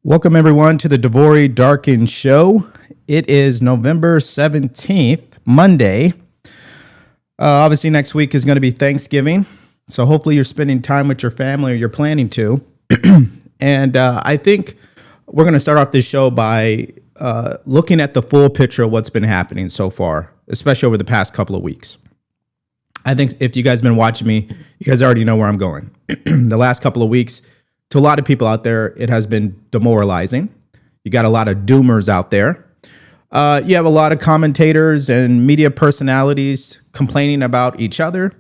Welcome, everyone, to the DeVory Darkins show. It is November 17th, Monday. Obviously, next week is going to be Thanksgiving. So hopefully you're spending time with your family, or you're planning to. And I think we're going to start off this show by looking at the full picture of what's been happening so far, especially over the past couple of weeks. I think if you guys have been watching me, you guys already know where I'm going. The last couple of weeks, to a lot of people out there, it has been demoralizing. You got a lot of doomers out there. You have a lot of commentators and media personalities complaining about each other.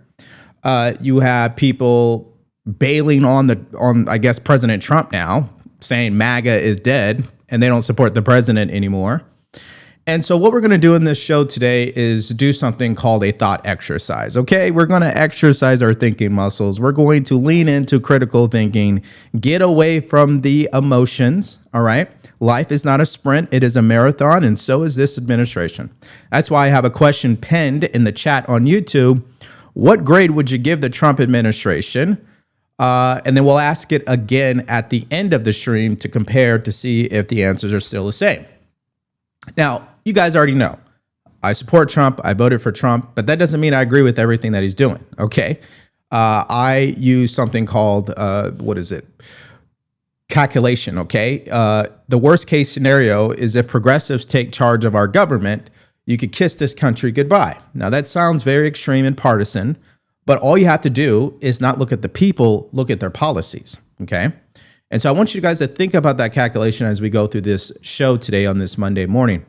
You have people bailing on I guess, President Trump now, saying MAGA is dead and they don't support the president anymore. And so what we're going to do in this show today is do something called a thought exercise. Okay, we're going to exercise our thinking muscles. We're going to lean into critical thinking, get away from the emotions. All right. Life is not a sprint. It is a marathon. And so is this administration. That's why I have a question penned in the chat on YouTube. What grade would you give the Trump administration? And then we'll ask it again at the end of the stream to compare to see if the answers are still the same. Now, you guys already know I support Trump. I voted for Trump, but that doesn't mean I agree with everything that he's doing. OK, I use something called calculation. OK, the worst case scenario is if progressives take charge of our government, you could kiss this country goodbye. Now, that sounds very extreme and partisan, but all you have to do is not look at the people, look at their policies. OK. And so I want you guys to think about that calculation as we go through this show today on this Monday morning.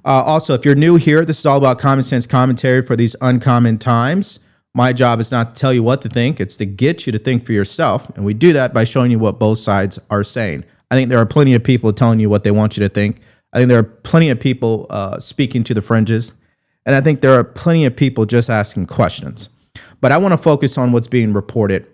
Also, if you're new here, this is all about common sense commentary for these uncommon times. My job is not to tell you what to think. It's to get you to think for yourself. And we do that by showing you what both sides are saying. I think there are plenty of people telling you what they want you to think. I think there are plenty of people speaking to the fringes. And I think there are plenty of people just asking questions. But I want to focus on what's being reported.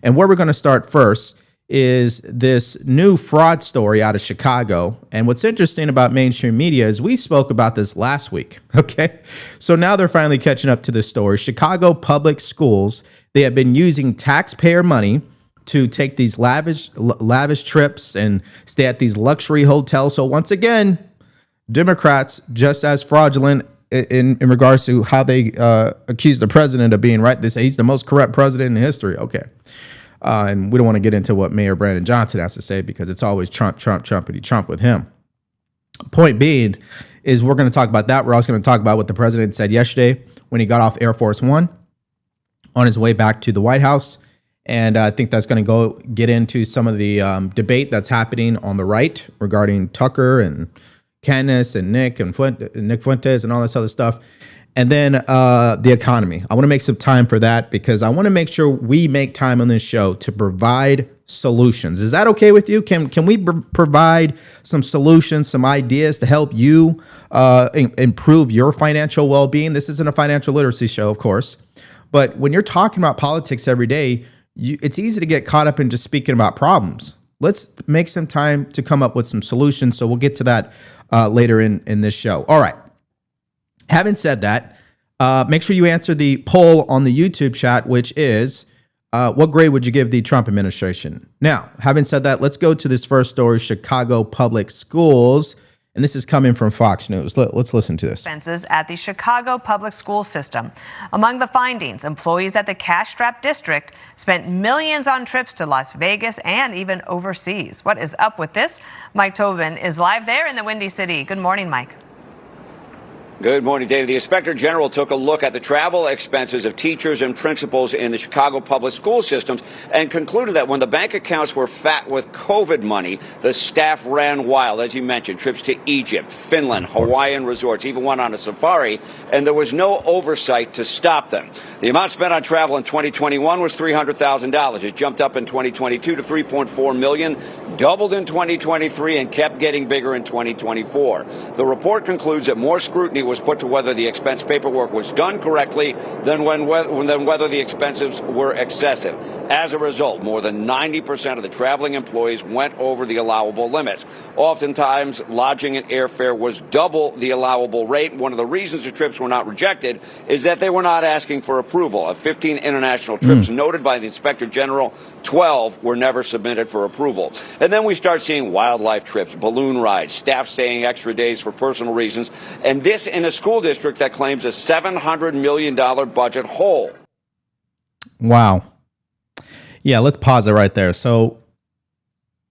And where we're going to start first is this new fraud story out of Chicago. And what's interesting about mainstream media is we spoke about this last week. Okay. So now they're finally catching up to this story. Chicago public schools, they have been using taxpayer money to take these lavish trips and stay at these luxury hotels. So once again, Democrats just as fraudulent in regards to how they accuse the president of being right. They say he's the most corrupt president in history. Okay. And we don't want to get into what Mayor Brandon Johnson has to say because it's always Trump, Trumpity Trump with him. Point being is we're going to talk about that. We're also going to talk about what the president said yesterday when he got off Air Force One on his way back to the White House. And I think that's going to get into some of the debate that's happening on the right regarding Tucker and Candace and Nick Fuentes and all this other stuff. And then the economy. I want to make some time for that because I want to make sure we make time on this show to provide solutions. Is that okay with you? Can we provide some solutions, some ideas to help you improve your financial well-being? This isn't a financial literacy show, of course. But when you're talking about politics every day, it's easy to get caught up in just speaking about problems. Let's make some time to come up with some solutions. So we'll get to that later in this show. All right. Having said that, make sure you answer the poll on the YouTube chat, which is, what grade would you give the Trump administration? Now, having said that, let's go to this first story, Chicago public schools. And this is coming from Fox News. Let's listen to this. Expenses at the Chicago public school system. Among the findings, employees at the cash-strapped district spent millions on trips to Las Vegas and even overseas. What is up with this? Mike Tobin is live there in the Windy City. Good morning, Mike. Good morning, Dave. The Inspector General took a look at the travel expenses of teachers and principals in the Chicago public school systems and concluded that when the bank accounts were fat with COVID money, the staff ran wild. As you mentioned, trips to Egypt, Finland, Hawaiian resorts, even went on a safari, and there was no oversight to stop them. The amount spent on travel in 2021 was $300,000. It jumped up in 2022 to $3.4 million, doubled in 2023, and kept getting bigger in 2024. The report concludes that more scrutiny was put to whether the expense paperwork was done correctly than whether the expenses were excessive. As a result, more than 90% of the traveling employees went over the allowable limits. Oftentimes, lodging and airfare was double the allowable rate. One of the reasons the trips were not rejected is that they were not asking for approval. Of 15 international trips noted by the Inspector General, 12 were never submitted for approval. And then we start seeing wildlife trips, balloon rides, staff staying extra days for personal reasons, and this in a school district that claims a $700 million budget hole. Wow. Yeah, let's pause it right there. So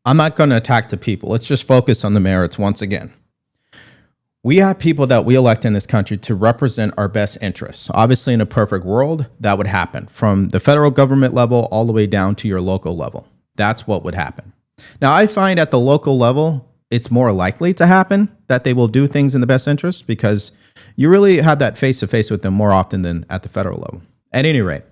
I'm not going to attack the people. Let's just focus on the merits once again. We have people that we elect in this country to represent our best interests. Obviously, in a perfect world, that would happen from the federal government level all the way down to your local level. That's what would happen. Now, I find at the local level, it's more likely to happen that they will do things in the best interest because you really have that face-to-face with them more often than at the federal level. At any rate,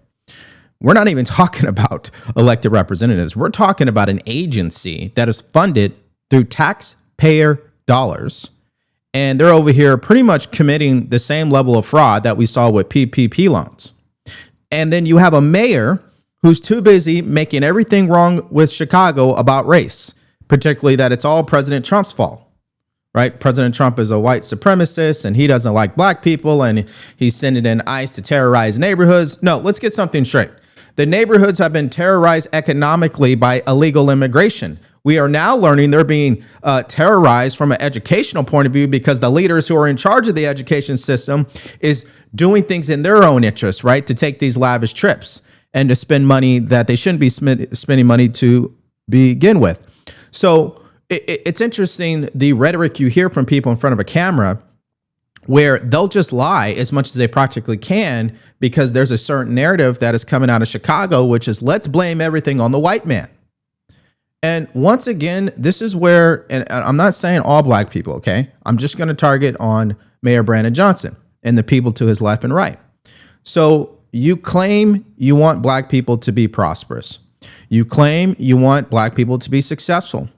we're not even talking about elected representatives. We're talking about an agency that is funded through taxpayer dollars. And they're over here pretty much committing the same level of fraud that we saw with PPP loans. And then you have a mayor who's too busy making everything wrong with Chicago about race, particularly that it's all President Trump's fault, right? President Trump is a white supremacist and he doesn't like black people and he's sending in ICE to terrorize neighborhoods. No, let's get something straight. The neighborhoods have been terrorized economically by illegal immigration. We are now learning they're being terrorized from an educational point of view because the leaders who are in charge of the education system is doing things in their own interest, right? To take these lavish trips and to spend money that they shouldn't be spending money to begin with. So it's interesting, the rhetoric you hear from people in front of a camera where they'll just lie as much as they practically can because there's a certain narrative that is coming out of Chicago, which is let's blame everything on the white man. And once again, this is where, and I'm not saying all black people, okay? I'm just going to target on Mayor Brandon Johnson and the people to his left and right. So you claim you want black people to be prosperous. You claim you want black people to be successful.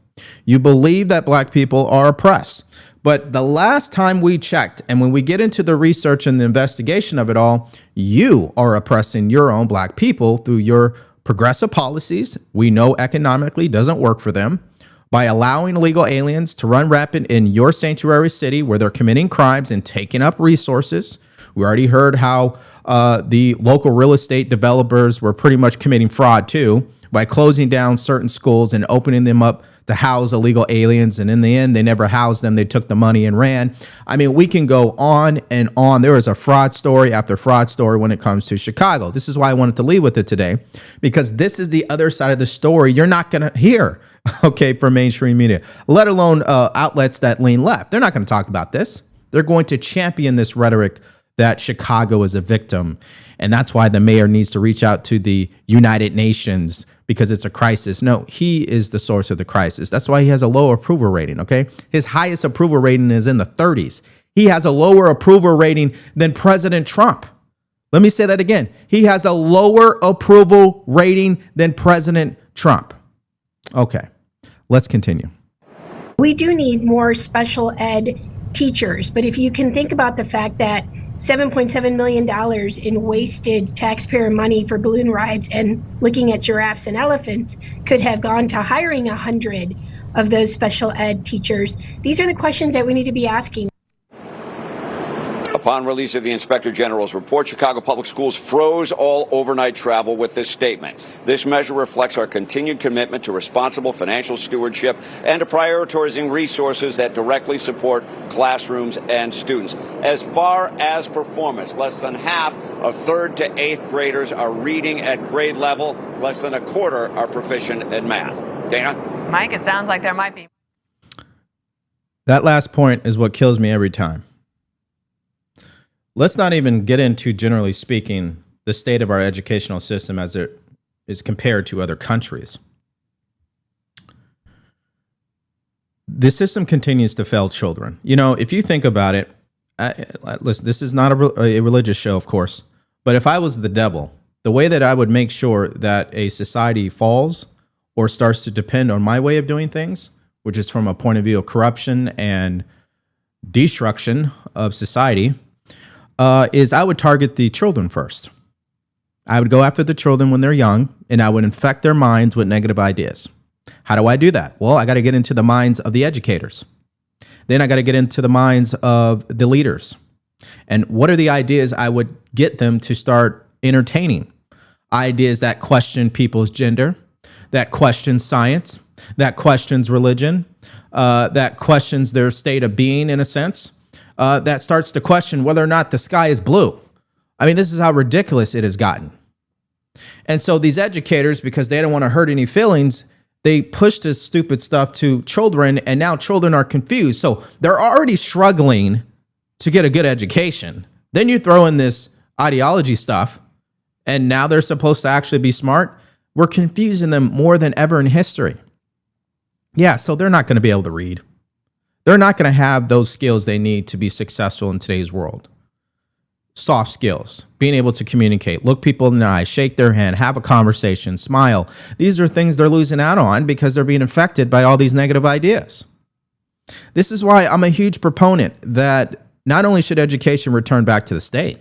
You believe that black people are oppressed. But the last time we checked, and when we get into the research and the investigation of it all, you are oppressing your own black people through your progressive policies. We know economically doesn't work for them, by allowing illegal aliens to run rampant in your sanctuary city where they're committing crimes and taking up resources. We already heard how the local real estate developers were pretty much committing fraud too by closing down certain schools and opening them up to house illegal aliens. And in the end, they never housed them. They took the money and ran. I mean, we can go on and on. There is a fraud story after fraud story when it comes to Chicago. This is why I wanted to lead with it today, because this is the other side of the story you're not going to hear, okay, from mainstream media, let alone outlets that lean left. They're not going to talk about this. They're going to champion this rhetoric that Chicago is a victim. And that's why the mayor needs to reach out to the United Nations because it's a crisis. No, he is the source of the crisis. That's why he has a low approval rating, okay? His highest approval rating is in the 30s. He has a lower approval rating than President Trump. Let me say that again. He has a lower approval rating than President Trump. Okay, let's continue. We do need more special ed teachers, but if you can think about the fact that $7.7 million in wasted taxpayer money for balloon rides and looking at giraffes and elephants could have gone to hiring 100 of those special ed teachers. These are the questions that we need to be asking. Upon release of the Inspector General's report, Chicago Public Schools froze all overnight travel with this statement. This measure reflects our continued commitment to responsible financial stewardship and to prioritizing resources that directly support classrooms and students. As far as performance, less than half of 3rd to 8th graders are reading at grade level. Less than a quarter are proficient in math. Dana? Mike, it sounds like there might be. That last point is what kills me every time. Let's not even get into, generally speaking, the state of our educational system as it is compared to other countries. The system continues to fail children. You know, if you think about it, listen, this is not a religious show, of course, but if I was the devil, the way that I would make sure that a society falls or starts to depend on my way of doing things, which is from a point of view of corruption and destruction of society is I would target the children first. I would go after the children when they're young, and I would infect their minds with negative ideas. How do I do that? Well, I got to get into the minds of the educators. Then I got to get into the minds of the leaders. And what are the ideas I would get them to start entertaining? Ideas that question people's gender, that question science, that questions religion, that questions their state of being in a sense, that starts to question whether or not the sky is blue. I mean, this is how ridiculous it has gotten. And so these educators, because they don't want to hurt any feelings, they push this stupid stuff to children, and now children are confused. So they're already struggling to get a good education. Then you throw in this ideology stuff, and now they're supposed to actually be smart. We're confusing them more than ever in history. Yeah, so they're not going to be able to read. They're not going to have those skills they need to be successful in today's world. Soft skills, being able to communicate, look people in the eye, shake their hand, have a conversation, smile. These are things they're losing out on because they're being affected by all these negative ideas. This is why I'm a huge proponent that not only should education return back to the state,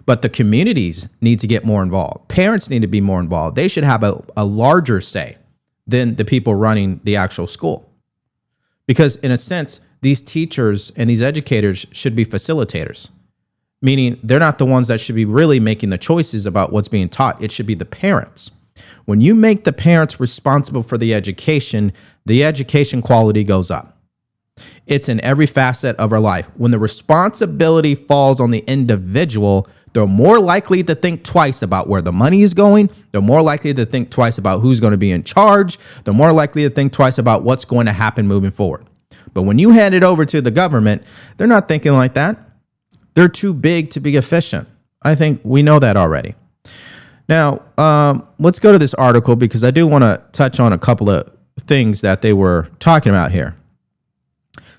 but the communities need to get more involved. Parents need to be more involved. They should have a larger say than the people running the actual school. Because in a sense, these teachers and these educators should be facilitators, meaning they're not the ones that should be really making the choices about what's being taught. It should be the parents. When you make the parents responsible for the education quality goes up. It's in every facet of our life. When the responsibility falls on the individual, they're more likely to think twice about where the money is going. They're more likely to think twice about who's going to be in charge. They're more likely to think twice about what's going to happen moving forward. But when you hand it over to the government, they're not thinking like that. They're too big to be efficient. I think we know that already. Now, let's go to this article because I do want to touch on a couple of things that they were talking about here.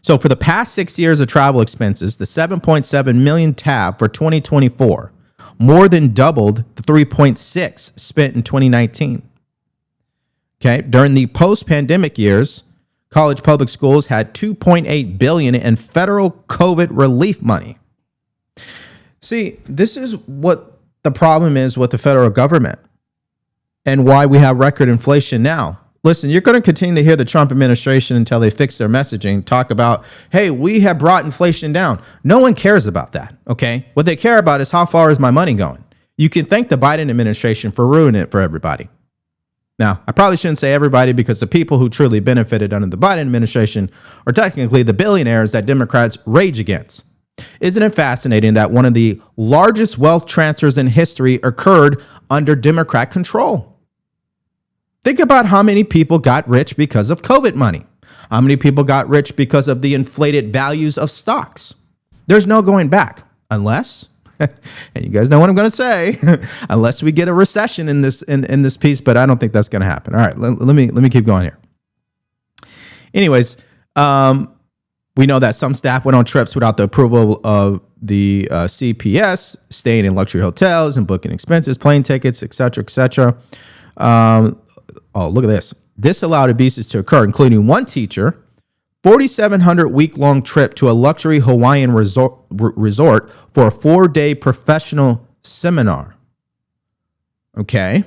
So for the past 6 years of travel expenses, the 7.7 million tab for 2024 more than doubled the 3.6 spent in 2019. Okay, during the post-pandemic years, college public schools had $2.8 billion in federal COVID relief money. See, this is what the problem is with the federal government and why we have record inflation now. Listen, you're going to continue to hear the Trump administration until they fix their messaging, talk about, hey, we have brought inflation down. No one cares about that, okay? What they care about is how far is my money going? You can thank the Biden administration for ruining it for everybody. Now, I probably shouldn't say everybody because the people who truly benefited under the Biden administration are technically the billionaires that Democrats rage against. Isn't it fascinating that one of the largest wealth transfers in history occurred under Democrat control? Think about how many people got rich because of COVID money. How many people got rich because of the inflated values of stocks? There's no going back unless, and you guys know what I'm going to say, unless we get a recession in this piece, but I don't think that's going to happen. All right, let me keep going here. Anyways, we know that some staff went on trips without the approval of the CPS, staying in luxury hotels and booking expenses, plane tickets, et cetera, oh, look at this. This allowed abuses to occur, including one teacher, 4,700 week-long trip to a luxury Hawaiian resort for a 4-day professional seminar. Okay.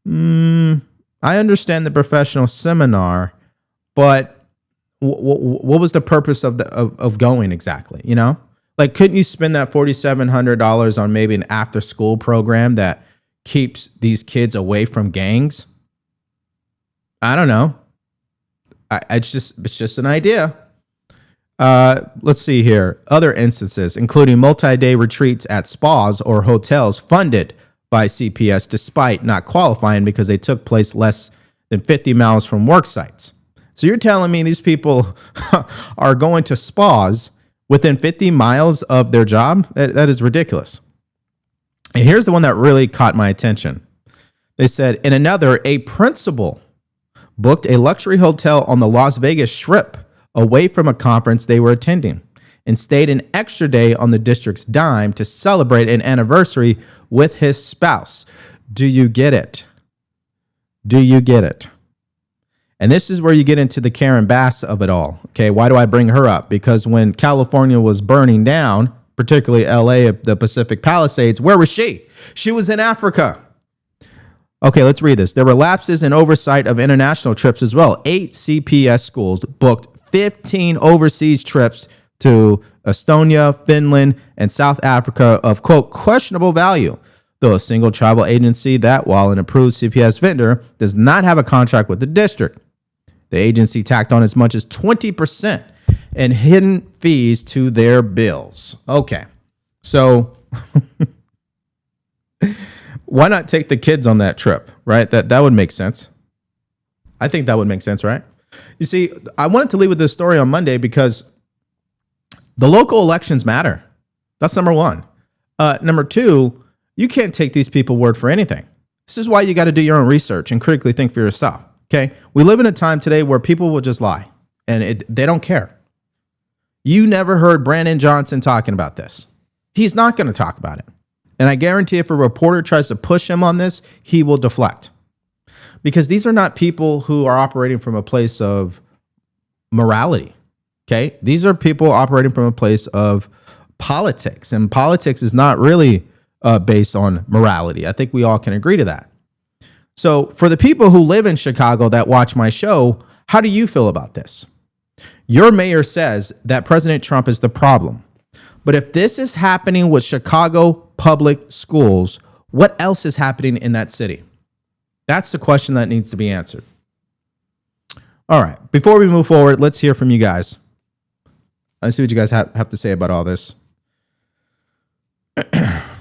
I understand the professional seminar, but what was the purpose of going exactly? You know, like, couldn't you spend that $4,700 on maybe an after-school program that keeps these kids away from gangs? I don't know. It's just an idea. Let's see here. Other instances, including multi-day retreats at spas or hotels funded by CPS, despite not qualifying because they took place less than 50 miles from work sites. So you're telling me these people are going to spas within 50 miles of their job? That is ridiculous. And here's the one that really caught my attention. They said, in another, a principal booked a luxury hotel on the Las Vegas Strip away from a conference they were attending and stayed an extra day on the district's dime to celebrate an anniversary with his spouse. Do you get it? Do you get it? And this is where you get into the Karen Bass of it all. Okay, why do I bring her up? Because when California was burning down, particularly LA, the Pacific Palisades, where was she? She was in Africa. Okay, let's read this. There were lapses in oversight of international trips as well. 8 CPS schools booked 15 overseas trips to Estonia, Finland, and South Africa of, quote, questionable value, though a single travel agency that, while an approved CPS vendor, does not have a contract with the district. The agency tacked on as much as 20% in hidden fees to their bills. Okay, so why not take the kids on that trip, right? That would make sense. I think that would make sense, right? You see, I wanted to leave with this story on Monday because the local elections matter. That's number one. Number two, you can't take these people word for anything. This is why you got to do your own research and critically think for yourself. Okay, we live in a time today where people will just lie and they don't care. You never heard Brandon Johnson talking about this. He's not going to talk about it. And I guarantee if a reporter tries to push him on this, he will deflect. Because these are not people who are operating from a place of morality. Okay, these are people operating from a place of politics. And politics is not really based on morality. I think we all can agree to that. So for the people who live in Chicago that watch my show, how do you feel about this? Your mayor says that President Trump is the problem. But if this is happening with Chicago public schools, what else is happening in that city? That's the question that needs to be answered. All right. Before we move forward, let's hear from you guys. Let's see what you guys have to say about all this.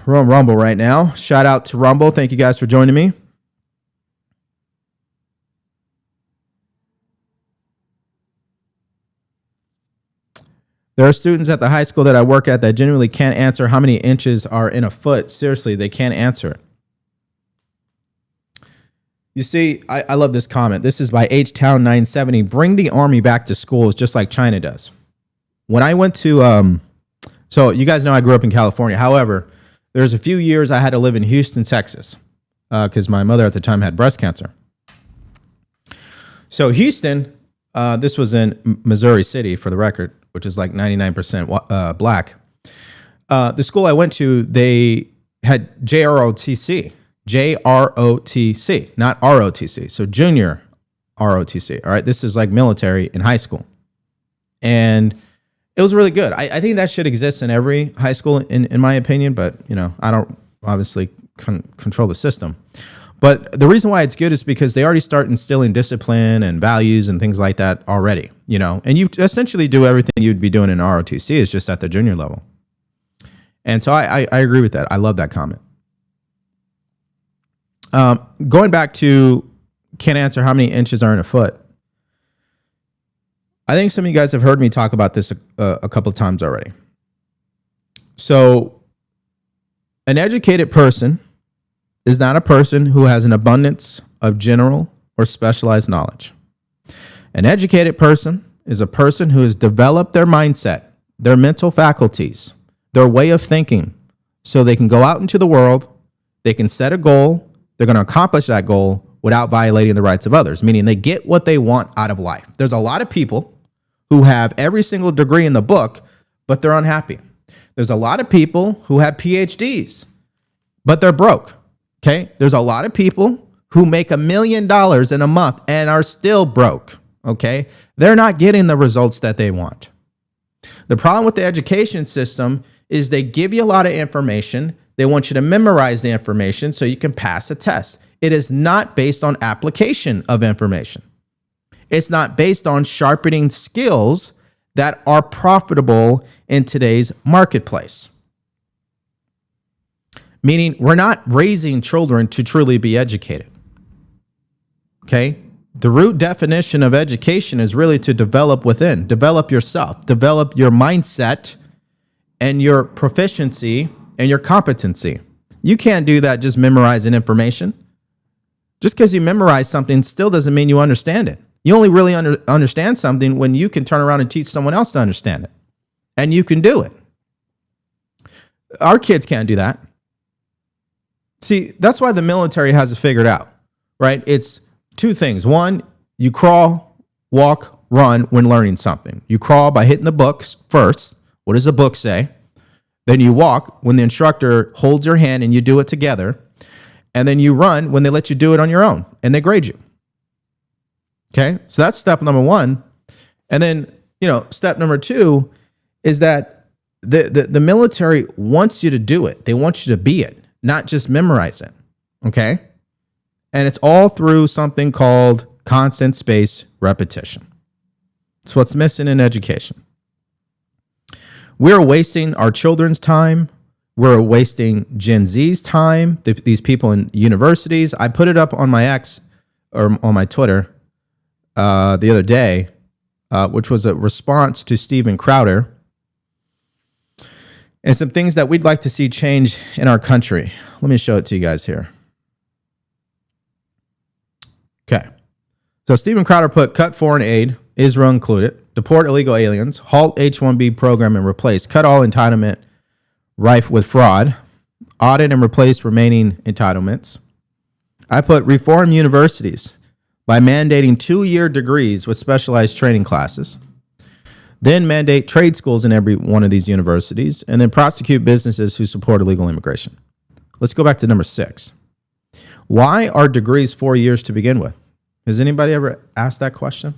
We're on Rumble right now. Shout out to Rumble. Thank you guys for joining me. There are students at the high school that I work at that genuinely can't answer how many inches are in a foot. Seriously, they can't answer it. You see, I love this comment. This is by H-Town 970. Bring the army back to schools just like China does. When I went to, so you guys know I grew up in California. However, there's a few years I had to live in Houston, Texas, because my mother at the time had breast cancer. So Houston, this was in Missouri City, for the record, which is like 99% black. The school I went to, they had JROTC, not ROTC. So junior ROTC. All right. This is like military in high school. And it was really good. I think that should exist in every high school, in my opinion. But, you know, I don't obviously control the system. But the reason why it's good is because they already start instilling discipline and values and things like that already, you know, and you essentially do everything you'd be doing in ROTC. It's just at the junior level. And so I agree with that. I love that comment. Going back to can't answer how many inches are in a foot. I think some of you guys have heard me talk about this a couple of times already. So an educated person is not a person who has an abundance of general or specialized knowledge. An educated person is a person who has developed their mindset, their mental faculties, their way of thinking, so they can go out into the world, they can set a goal, they're going to accomplish that goal without violating the rights of others, meaning they get what they want out of life. There's a lot of people who have every single degree in the book, but they're unhappy. There's a lot of people who have PhDs, but they're broke. Okay, there's a lot of people who make $1 million in a month and are still broke. Okay, they're not getting the results that they want. The problem with the education system is they give you a lot of information. They want you to memorize the information so you can pass a test. It is not based on application of information. It's not based on sharpening skills that are profitable in today's marketplace. Meaning we're not raising children to truly be educated. Okay? The root definition of education is really to develop within, develop yourself, develop your mindset and your proficiency and your competency. You can't do that just memorizing information. Just because you memorize something still doesn't mean you understand it. You only really understand something when you can turn around and teach someone else to understand it. And you can do it. Our kids can't do that. See, that's why the military has it figured out, right? It's two things. One, You crawl, walk, run when learning something. You crawl by hitting the books first. What does the book say? Then you walk when the instructor holds your hand and you do it together. And then you run when they let you do it on your own and they grade you. Okay, so that's step number one. And then, step number two is that the military wants you to do it. They want you to be it, not just memorize it. Okay, and it's all through something called constant space repetition. It's what's missing in education. We're wasting our children's time. We're wasting Gen Z's time. These people in universities. I put it up on my X or on my Twitter the other day, which was a response to Steven Crowder and some things that we'd like to see change in our country. Let me show it to you guys here. Okay. So Steven Crowder put cut foreign aid, Israel included, deport illegal aliens, halt H-1B program and replace, cut all entitlement rife with fraud, audit and replace remaining entitlements. I put reform universities by mandating 2-year degrees with specialized training classes, then mandate trade schools in every one of these universities, and then prosecute businesses who support illegal immigration. Let's go back to number 6. Why are degrees 4 years to begin with? Has anybody ever asked that question?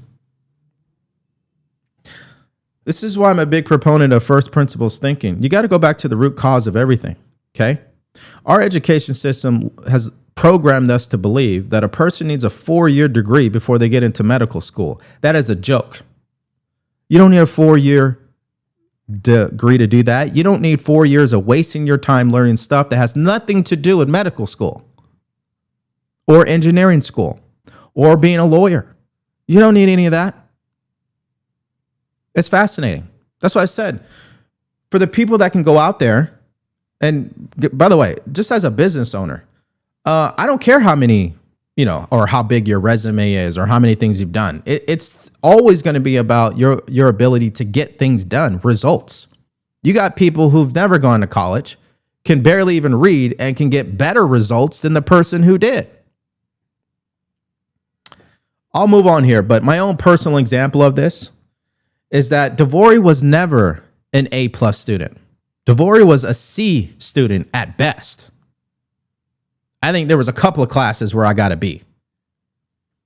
This is why I'm a big proponent of first principles thinking. You got to go back to the root cause of everything, okay? Our education system has programmed us to believe that a person needs a 4-year degree before they get into medical school. That is a joke. You don't need a 4-year degree to do that. You don't need 4 years of wasting your time learning stuff that has nothing to do with medical school or engineering school or being a lawyer. You don't need any of that. It's fascinating. That's what I said. For the people that can go out there, and by the way, just as a business owner, I don't care how many, or how big your resume is or how many things you've done. It's always going to be about your ability to get things done, results. You got people who've never gone to college, can barely even read, and can get better results than the person who did. I'll move on here, but my own personal example of this is that DeVory was never an A+ student. DeVory was a C student at best. I think there was a couple of classes where I got a B.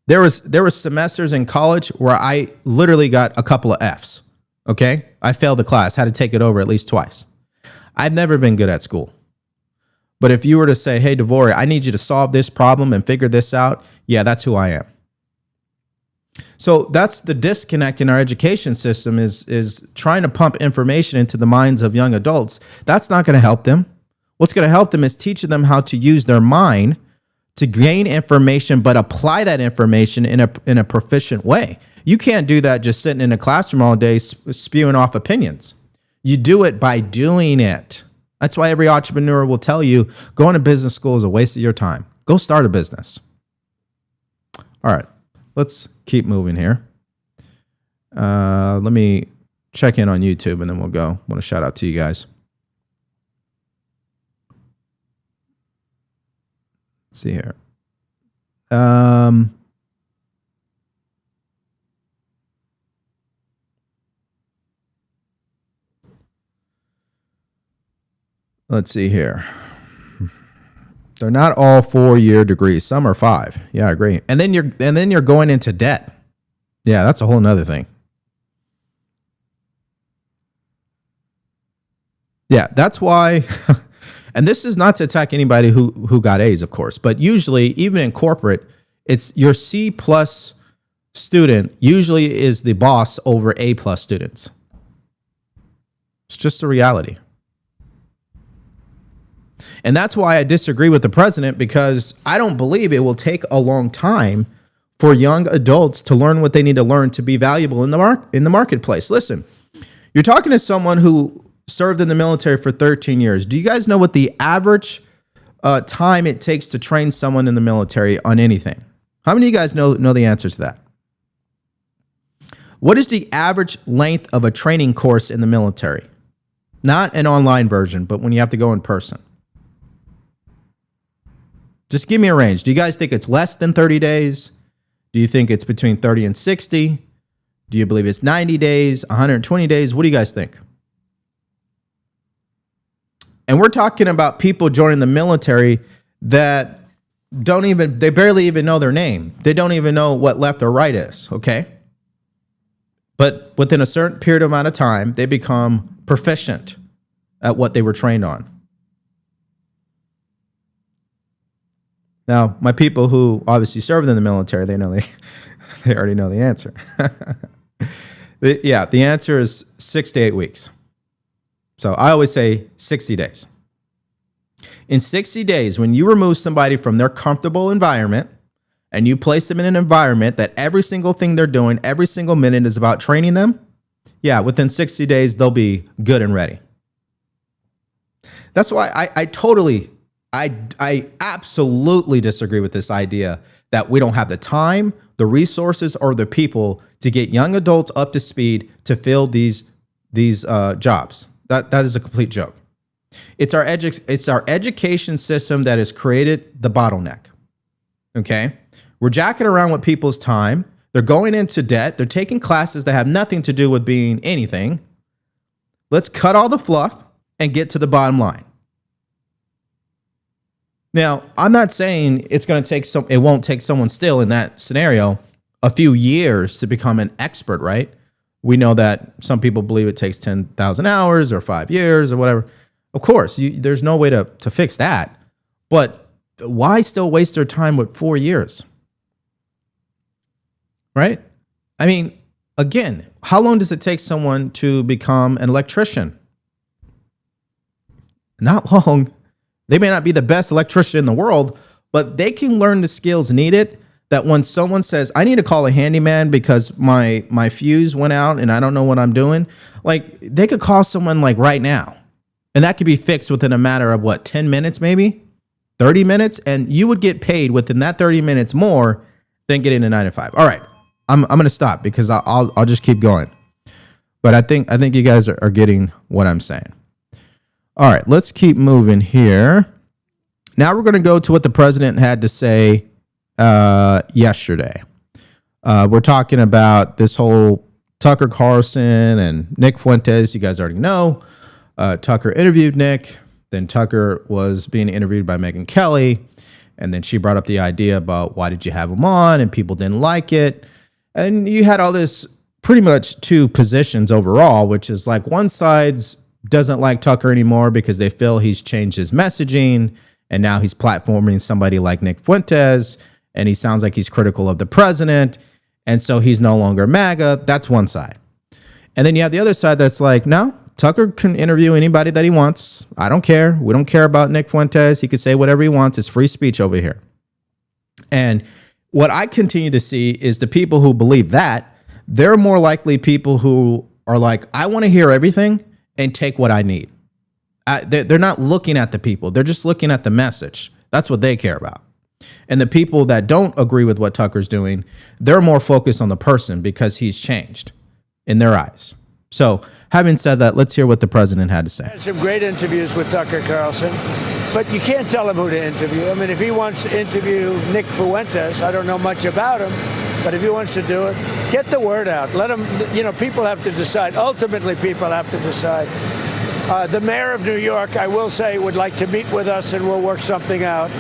There was semesters in college where I literally got a couple of Fs. Okay? I failed the class, had to take it over at least twice. I've never been good at school. But if you were to say, hey, DeVory, I need you to solve this problem and figure this out, yeah, that's who I am. So that's the disconnect in our education system is trying to pump information into the minds of young adults. That's not going to help them. What's going to help them is teaching them how to use their mind to gain information, but apply that information in a proficient way. You can't do that just sitting in a classroom all day spewing off opinions. You do it by doing it. That's why every entrepreneur will tell you going to business school is a waste of your time. Go start a business. All right. Let's keep moving here. Let me check in on YouTube and then we'll go. I want to shout out to you guys. Let's see here. Let's see here. They're not all 4-year degrees. Some are 5. Yeah, I agree. And then you're going into debt. Yeah, that's a whole nother thing. Yeah, that's why. And this is not to attack anybody who got A's, of course. But usually, even in corporate, it's your C+ student usually is the boss over A+ students. It's just a reality. And that's why I disagree with the president, because I don't believe it will take a long time for young adults to learn what they need to learn to be valuable in the marketplace. Listen, you're talking to someone who served in the military for 13 years. Do you guys know what the average time it takes to train someone in the military on anything? How many of you guys know the answer to that? What is the average length of a training course in the military? Not an online version, but when you have to go in person. Just give me a range. Do you guys think it's less than 30 days? Do you think it's between 30 and 60? Do you believe it's 90 days, 120 days? What do you guys think? And we're talking about people joining the military that they barely even know their name. They don't even know what left or right is, okay? But within a certain period amount of time, they become proficient at what they were trained on. Now, my people who obviously served in the military, they already know the answer. The answer is 6 to 8 weeks. So I always say 60 days. In 60 days, when you remove somebody from their comfortable environment and you place them in an environment that every single thing they're doing, every single minute is about training them, within 60 days, they'll be good and ready. That's why I absolutely disagree with this idea that we don't have the time, the resources, or the people to get young adults up to speed to fill these jobs. That is a complete joke. It's our education system that has created the bottleneck. Okay? We're jacking around with people's time. They're going into debt. They're taking classes that have nothing to do with being anything. Let's cut all the fluff and get to the bottom line. Now, I'm not saying it won't take someone still in that scenario a few years to become an expert, right? We know that some people believe it takes 10,000 hours or 5 years or whatever. Of course, there's no way to fix that. But why still waste their time with 4 years? Right? I mean, again, how long does it take someone to become an electrician? Not long. They may not be the best electrician in the world, but they can learn the skills needed that when someone says, I need to call a handyman because my fuse went out and I don't know what I'm doing, like they could call someone like right now. And that could be fixed within a matter of 10 minutes, maybe 30 minutes. And you would get paid within that 30 minutes more than getting a 9 to 5. All right. I'm going to stop because I'll just keep going. But I think you guys are getting what I'm saying. All right, let's keep moving here. Now we're going to go to what the president had to say yesterday. We're talking about this whole Tucker Carlson and Nick Fuentes. You guys already know. Tucker interviewed Nick. Then Tucker was being interviewed by Megyn Kelly. And then she brought up the idea about why did you have him on? And people didn't like it. And you had all this pretty much two positions overall, which is like one side's doesn't like Tucker anymore because they feel he's changed his messaging and now he's platforming somebody like Nick Fuentes and he sounds like he's critical of the president and so he's no longer MAGA. That's one side. And then you have the other side that's like, no, Tucker can interview anybody that he wants. I don't care. We don't care about Nick Fuentes. He can say whatever he wants. It's free speech over here. And what I continue to see is the people who believe that, they're more likely people who are like, I want to hear everything and take what I need. They're not looking at the people. They're just looking at the message. That's what they care about. And the people that don't agree with what Tucker's doing, they're more focused on the person because he's changed in their eyes. So having said that, let's hear what the president had to say. Had some great interviews with Tucker Carlson, but you can't tell him who to interview. I mean, if he wants to interview Nick Fuentes, I don't know much about him, but if he wants to do it, get the word out. Let him, people have to decide. Ultimately, people have to decide. The mayor of New York, I will say, would like to meet with us and we'll work something out.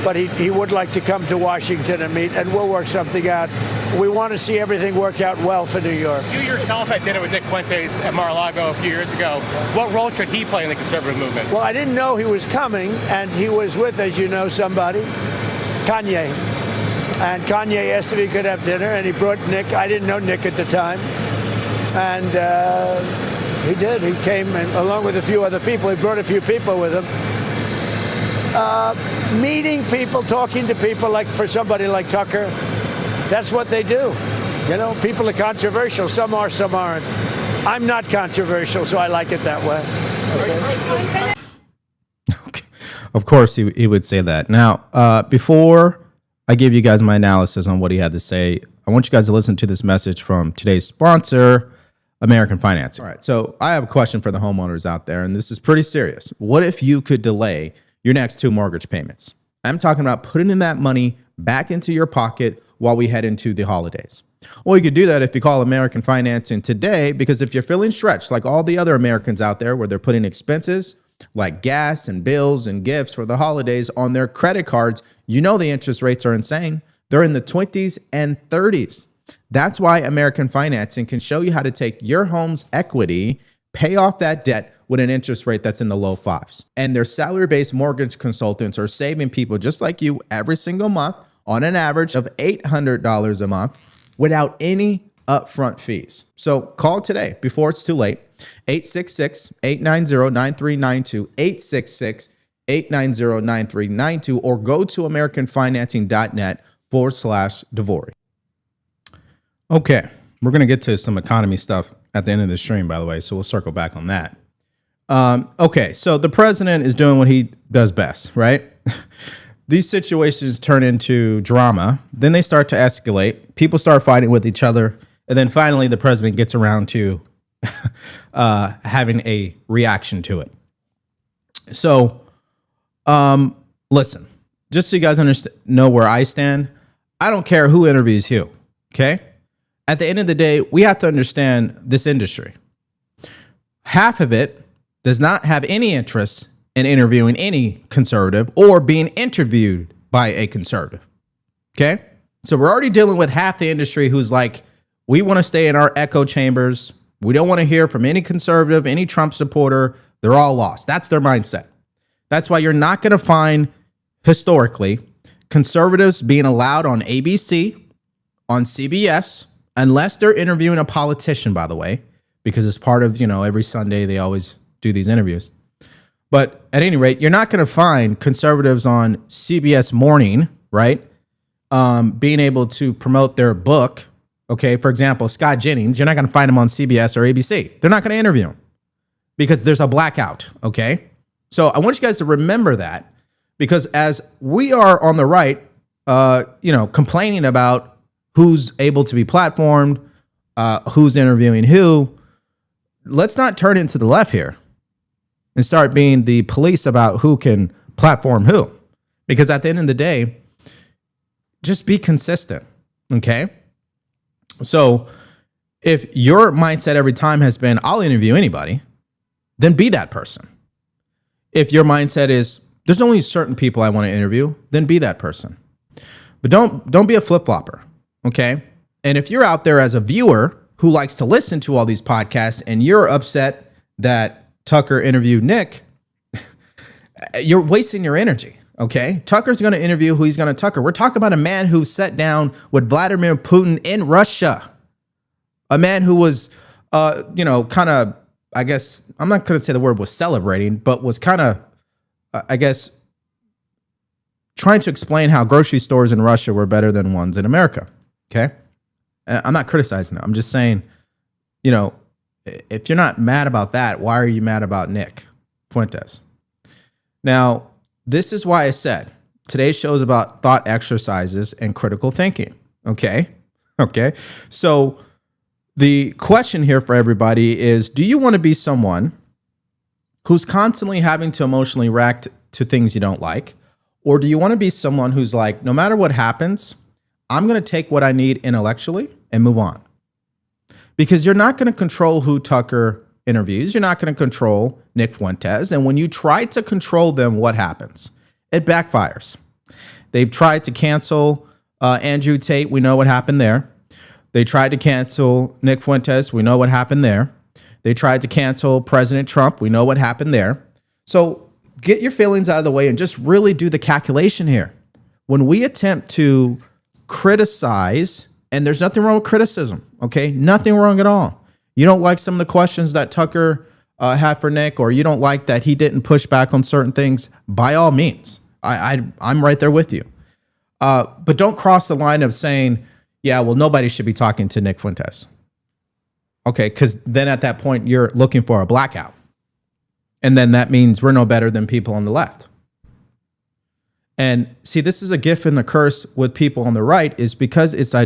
But he would like to come to Washington and meet, and we'll work something out. We want to see everything work out well for New York. You yourself had dinner with Nick Fuentes at Mar-a-Lago a few years ago. What role should he play in the conservative movement? Well, I didn't know he was coming, and he was with, as you know, somebody, Kanye. And Kanye asked if he could have dinner, and he brought Nick. I didn't know Nick at the time. And he did. He came, and along with a few other people. He brought a few people with him. Meeting people, talking to people, like for somebody like Tucker, that's what they do. People are controversial. Some are, some aren't. I'm not controversial, so I like it that way. Okay. Of course, he would say that. Now, before I give you guys my analysis on what he had to say, I want you guys to listen to this message from today's sponsor, American Financing. All right, so I have a question for the homeowners out there, and this is pretty serious. What if you could delay your next 2 mortgage payments? I'm talking about putting in that money back into your pocket while we head into the holidays. Well, you could do that if you call American Financing today, because if you're feeling stretched like all the other Americans out there where they're putting expenses like gas and bills and gifts for the holidays on their credit cards, you know the interest rates are insane. They're in the 20s and 30s. That's why American Financing can show you how to take your home's equity, pay off that debt with an interest rate that's in the low fives. And their salary-based mortgage consultants are saving people just like you every single month on an average of $800 a month without any upfront fees. So call today before it's too late. 866-890-9392, 866-890-9392, or go to americanfinancing.net/DeVory. Okay, we're going to get to some economy stuff at the end of the stream, by the way, so we'll circle back on that. Okay, so the president is doing what he does best, right? These situations turn into drama. Then they start to escalate. People start fighting with each other. And then finally, the president gets around to having a reaction to it. So, listen, just so you guys know where I stand, I don't care who interviews who, okay? At the end of the day, we have to understand this industry. Half of it does not have any interest in interviewing any conservative or being interviewed by a conservative. Okay? So we're already dealing with half the industry who's like, we want to stay in our echo chambers. We don't want to hear from any conservative, any Trump supporter. They're all lost. That's their mindset. That's why you're not going to find historically conservatives being allowed on ABC, on CBS, unless they're interviewing a politician, by the way, because it's part of, every Sunday they always do these interviews. But at any rate, you're not going to find conservatives on CBS Morning, right? Being able to promote their book. Okay, for example, Scott Jennings, you're not going to find him on CBS or ABC. They're not going to interview him because there's a blackout. Okay, so I want you guys to remember that, because as we are on the right, complaining about who's able to be platformed, who's interviewing who, let's not turn into the left here and start being the police about who can platform who. Because at the end of the day, just be consistent, okay? So if your mindset every time has been, I'll interview anybody, then be that person. If your mindset is, there's only certain people I want to interview, then be that person. But don't be a flip-flopper, okay? And if you're out there as a viewer who likes to listen to all these podcasts and you're upset that Tucker interviewed Nick, you're wasting your energy, okay? Tucker's going to interview who he's going to Tucker. We're talking about a man who sat down with Vladimir Putin in Russia, a man who was, kind of, I guess, I'm not going to say the word was celebrating, but was kind of, I guess, trying to explain how grocery stores in Russia were better than ones in America, okay? I'm not criticizing it. I'm just saying, if you're not mad about that, why are you mad about Nick Fuentes? Now, this is why I said today's show is about thought exercises and critical thinking. Okay. So the question here for everybody is, do you want to be someone who's constantly having to emotionally react to things you don't like? Or do you want to be someone who's like, no matter what happens, I'm going to take what I need intellectually and move on? Because you're not going to control who Tucker interviews. You're not going to control Nick Fuentes. And when you try to control them, what happens? It backfires. They've tried to cancel Andrew Tate. We know what happened there. They tried to cancel Nick Fuentes. We know what happened there. They tried to cancel President Trump. We know what happened there. So get your feelings out of the way and just really do the calculation here. When we attempt to criticize, and there's nothing wrong with criticism, okay? Nothing wrong at all. You don't like some of the questions that Tucker had for Nick, or you don't like that he didn't push back on certain things, by all means. I'm right there with you. But don't cross the line of saying, yeah, well, nobody should be talking to Nick Fuentes. Okay, because then at that point, you're looking for a blackout. And then that means we're no better than people on the left. And see, this is a gift and a curse with people on the right, is because it's a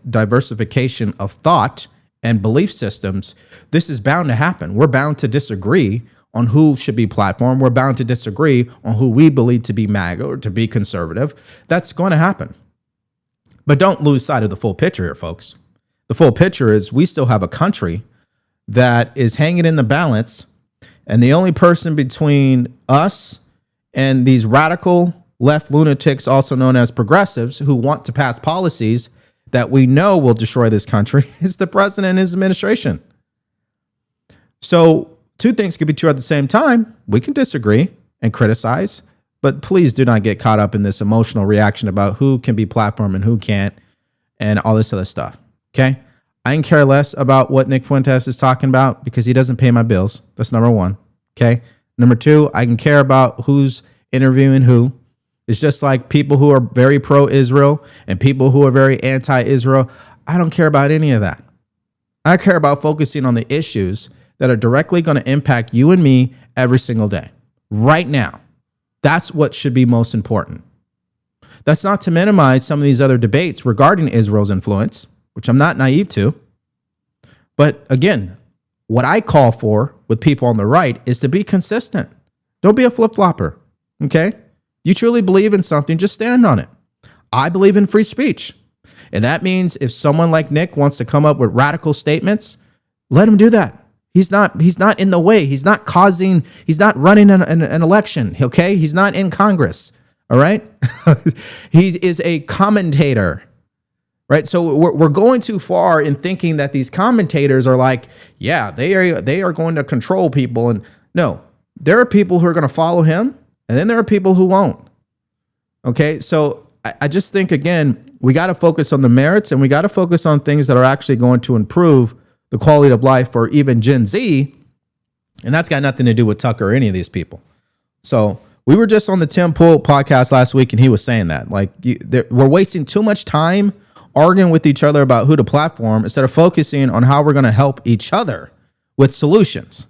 diversification of thought and belief systems. This is bound to happen. We're bound to disagree on who should be platformed. We're bound to disagree on who we believe to be MAGA or to be conservative. That's going to happen. But don't lose sight of the full picture here, folks. The full picture is we still have a country that is hanging in the balance, and the only person between us and these radical left lunatics, also known as progressives, who want to pass policies that we know will destroy this country is the president and his administration. So two things could be true at the same time. We can disagree and criticize, but please do not get caught up in this emotional reaction about who can be platform and who can't and all this other stuff. Okay. I can care less about what Nick Fuentes is talking about because he doesn't pay my bills. That's number one. Okay. Number two, I can care about who's interviewing who. It's just like people who are very pro-Israel and people who are very anti-Israel. I don't care about any of that. I care about focusing on the issues that are directly going to impact you and me every single day, right now. That's what should be most important. That's not to minimize some of these other debates regarding Israel's influence, which I'm not naive to. But again, what I call for with people on the right is to be consistent. Don't be a flip-flopper, okay? You truly believe in something, just stand on it. I believe in free speech. And that means if someone like Nick wants to come up with radical statements, let him do that. He's not in the way. He's not running an election, okay? He's not in Congress, all right? He is a commentator, right? So we're going too far in thinking that these commentators are like, yeah, they are going to control people. And no, there are people who are going to follow him, and then there are people who won't. Okay, so I just think, again, we got to focus on the merits, and we got to focus on things that are actually going to improve the quality of life for even Gen Z. And that's got nothing to do with Tucker or any of these people. So we were just on the Tim Pool podcast last week, and he was saying that we're wasting too much time arguing with each other about who to platform instead of focusing on how we're going to help each other with solutions.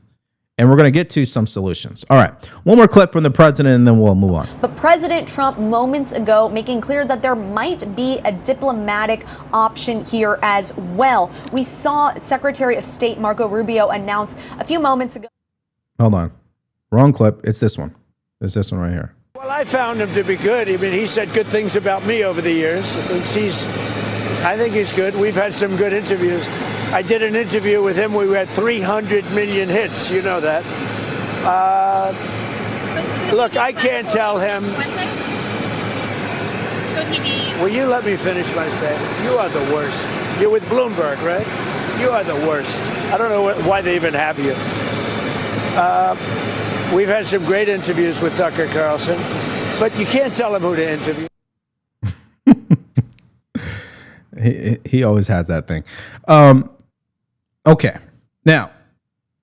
And we're going to get to some solutions. All right. One more clip from the president, and then we'll move on. But President Trump moments ago making clear that there might be a diplomatic option here as well. We saw Secretary of State Marco Rubio announce a few moments ago. Hold on. Wrong clip. It's this one. It's this one right here. Well, I found him to be good. I mean, he said good things about me over the years. I think he's good. We've had some good interviews. I did an interview with him where we had 300 million hits. You know that. Look, I can't tell him. Will you let me finish my statement? You are the worst. You're with Bloomberg, right? You are the worst. I don't know why they even have you. We've had some great interviews with Tucker Carlson, but you can't tell him who to interview. He always has that thing. Okay. Now,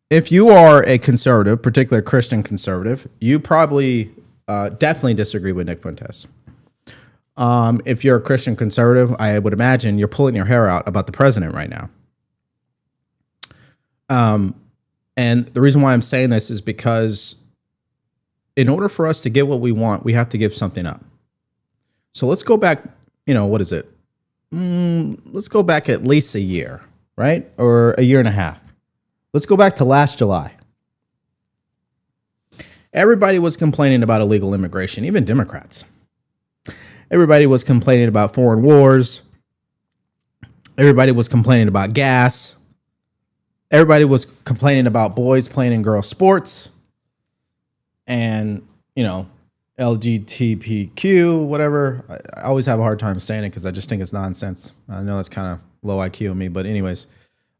if you are a conservative, particularly a Christian conservative, you probably definitely disagree with Nick Fuentes. If you're a Christian conservative, I would imagine you're pulling your hair out about the president right now. And the reason why I'm saying this is because in order for us to get what we want, we have to give something up. So let's go back, what is it? Let's go back at least a year, right? Or a year and a half. Let's go back to last July. Everybody was complaining about illegal immigration, even Democrats. Everybody was complaining about foreign wars. Everybody was complaining about gas. Everybody was complaining about boys playing in girls' sports. And, LGBTQ, whatever. I always have a hard time saying it because I just think it's nonsense. I know that's kind of low IQ of me, but anyways,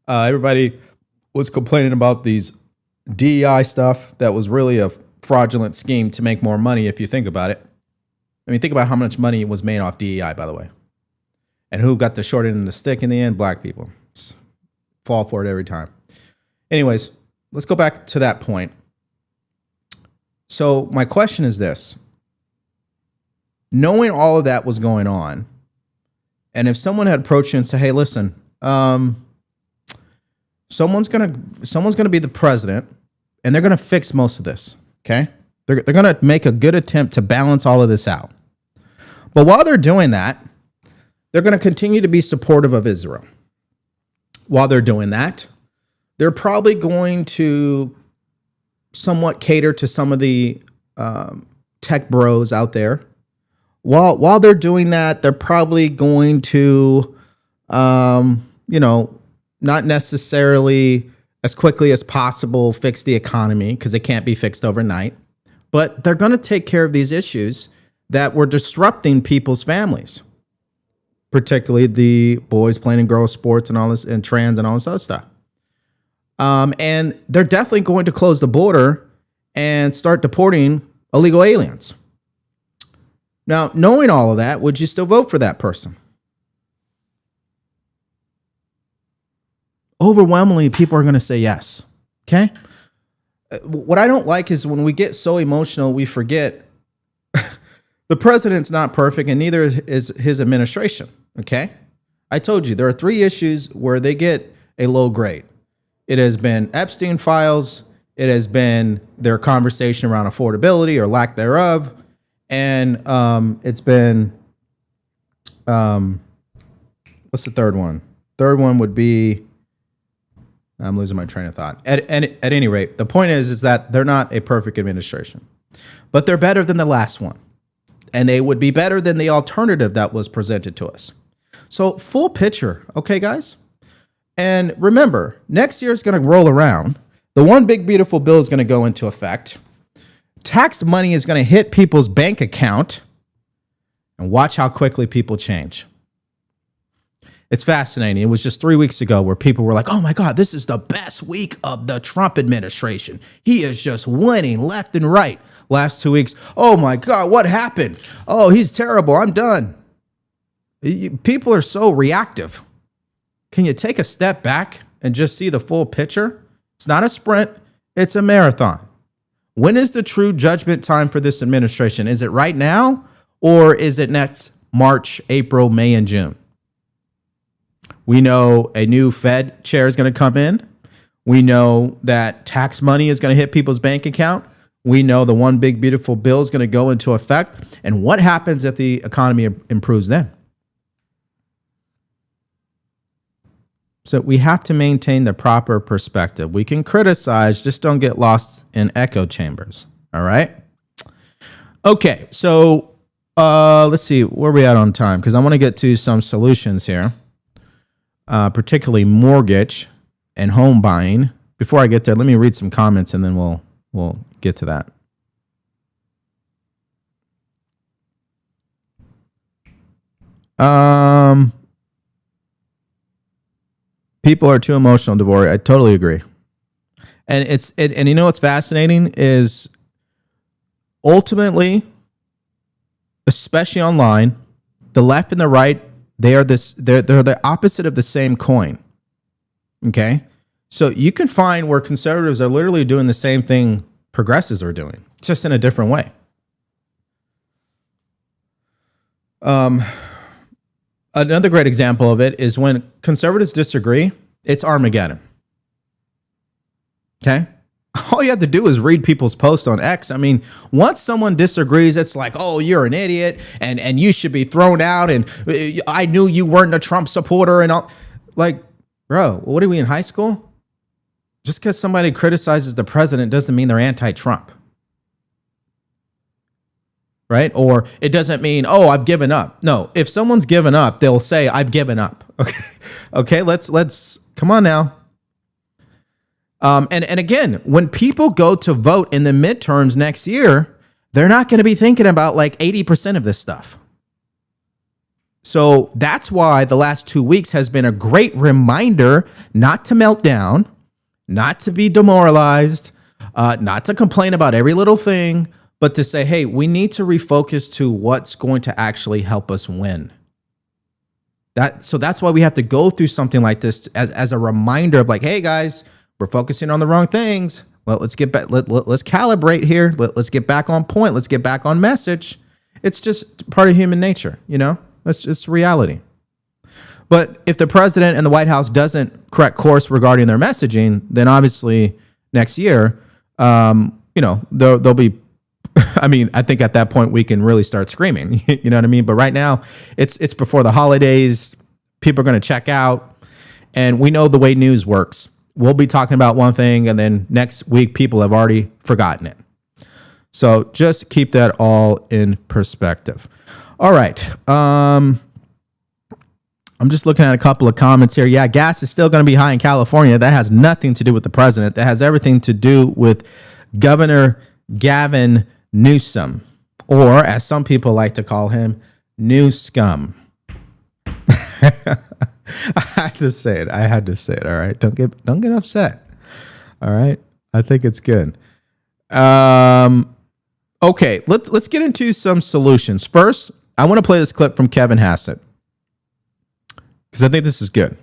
everybody was complaining about these DEI stuff that was really a fraudulent scheme to make more money if you think about it. I mean, think about how much money was made off DEI, by the way. And who got the short end of the stick in the end? Black people. Just fall for it every time. Anyways, let's go back to that point. So my question is this. Knowing all of that was going on, and if someone had approached you and said, hey, listen, someone's gonna be the president, and they're gonna fix most of this, okay? They're gonna make a good attempt to balance all of this out. But while they're doing that, they're gonna continue to be supportive of Israel. While they're doing that, they're probably going to somewhat cater to some of the tech bros out there while they're doing that, they're probably going to, not necessarily as quickly as possible fix the economy because it can't be fixed overnight. But they're going to take care of these issues that were disrupting people's families, particularly the boys playing in girls sports and all this and trans and all this other stuff. And they're definitely going to close the border and start deporting illegal aliens. Now, knowing all of that, would you still vote for that person? Overwhelmingly, people are going to say yes. Okay. What I don't like is when we get so emotional, we forget the president's not perfect and neither is his administration. Okay. I told you there are 3 issues where they get a low grade. It has been Epstein files. It has been their conversation around affordability or lack thereof. And it's been, what's the third one? Third one would be, I'm losing my train of thought. At any rate, the point is that they're not a perfect administration, but they're better than the last one. And they would be better than the alternative that was presented to us. So full picture. Okay, guys. And remember, next year is going to roll around. The one big beautiful bill is going to go into effect. Tax money is going to hit people's bank account. And watch how quickly people change. It's fascinating. It was just 3 weeks ago where people were like, oh my God, this is the best week of the Trump administration. He is just winning left and right. Last 2 weeks, oh my God, what happened? Oh, he's terrible. I'm done. People are so reactive. Can you take a step back and just see the full picture? It's not a sprint. It's a marathon. When is the true judgment time for this administration? Is it right now or is it next March, April, May, and June? We know a new Fed chair is going to come in. We know that tax money is going to hit people's bank account. We know the one big beautiful bill is going to go into effect. And what happens if the economy improves then? So we have to maintain the proper perspective. We can criticize, just don't get lost in echo chambers. All right. Okay. So let's see where we at on time, because I want to get to some solutions here, particularly mortgage and home buying. Before I get there, let me read some comments and then we'll get to that. People are too emotional, DeVory. I totally agree. And and you know what's fascinating is ultimately, especially online, the left and the right, they're the opposite of the same coin. Okay? So you can find where conservatives are literally doing the same thing progressives are doing, just in a different way. Another great example of it is when conservatives disagree, it's Armageddon. Okay? All you have to do is read people's posts on X. I mean, once someone disagrees, it's like, oh, you're an idiot and you should be thrown out. And I knew you weren't a Trump supporter and all. Like, bro, what are we in high school? Just because somebody criticizes the president doesn't mean they're anti-Trump. Right? Or it doesn't mean, oh, I've given up. No, if someone's given up, they'll say, I've given up. Okay. Okay. Let's come on now. And again, when people go to vote in the midterms next year, they're not going to be thinking about like 80% of this stuff. So that's why the last 2 weeks has been a great reminder not to melt down, not to be demoralized, not to complain about every little thing, but to say, hey, we need to refocus to what's going to actually help us win. So that's why we have to go through something like this as a reminder of like, hey guys, we're focusing on the wrong things. Well, let's get back. Let's calibrate here. Let's get back on point. Let's get back on message. It's just part of human nature, you know. That's just reality. But if the president and the White House doesn't correct course regarding their messaging, then obviously next year, they'll be. I mean, I think at that point we can really start screaming. You know what I mean? But right now, it's before the holidays. People are going to check out, and we know the way news works. We'll be talking about one thing, and then next week people have already forgotten it. So just keep that all in perspective. All right. I'm just looking at a couple of comments here. Yeah, gas is still going to be high in California. That has nothing to do with the president. That has everything to do with Governor Gavin Newsom, or as some people like to call him, New Scum. I had to say it. All right. Don't get upset. All right. I think it's good. Okay. Let's get into some solutions. First, I want to play this clip from Kevin Hassett because I think this is good.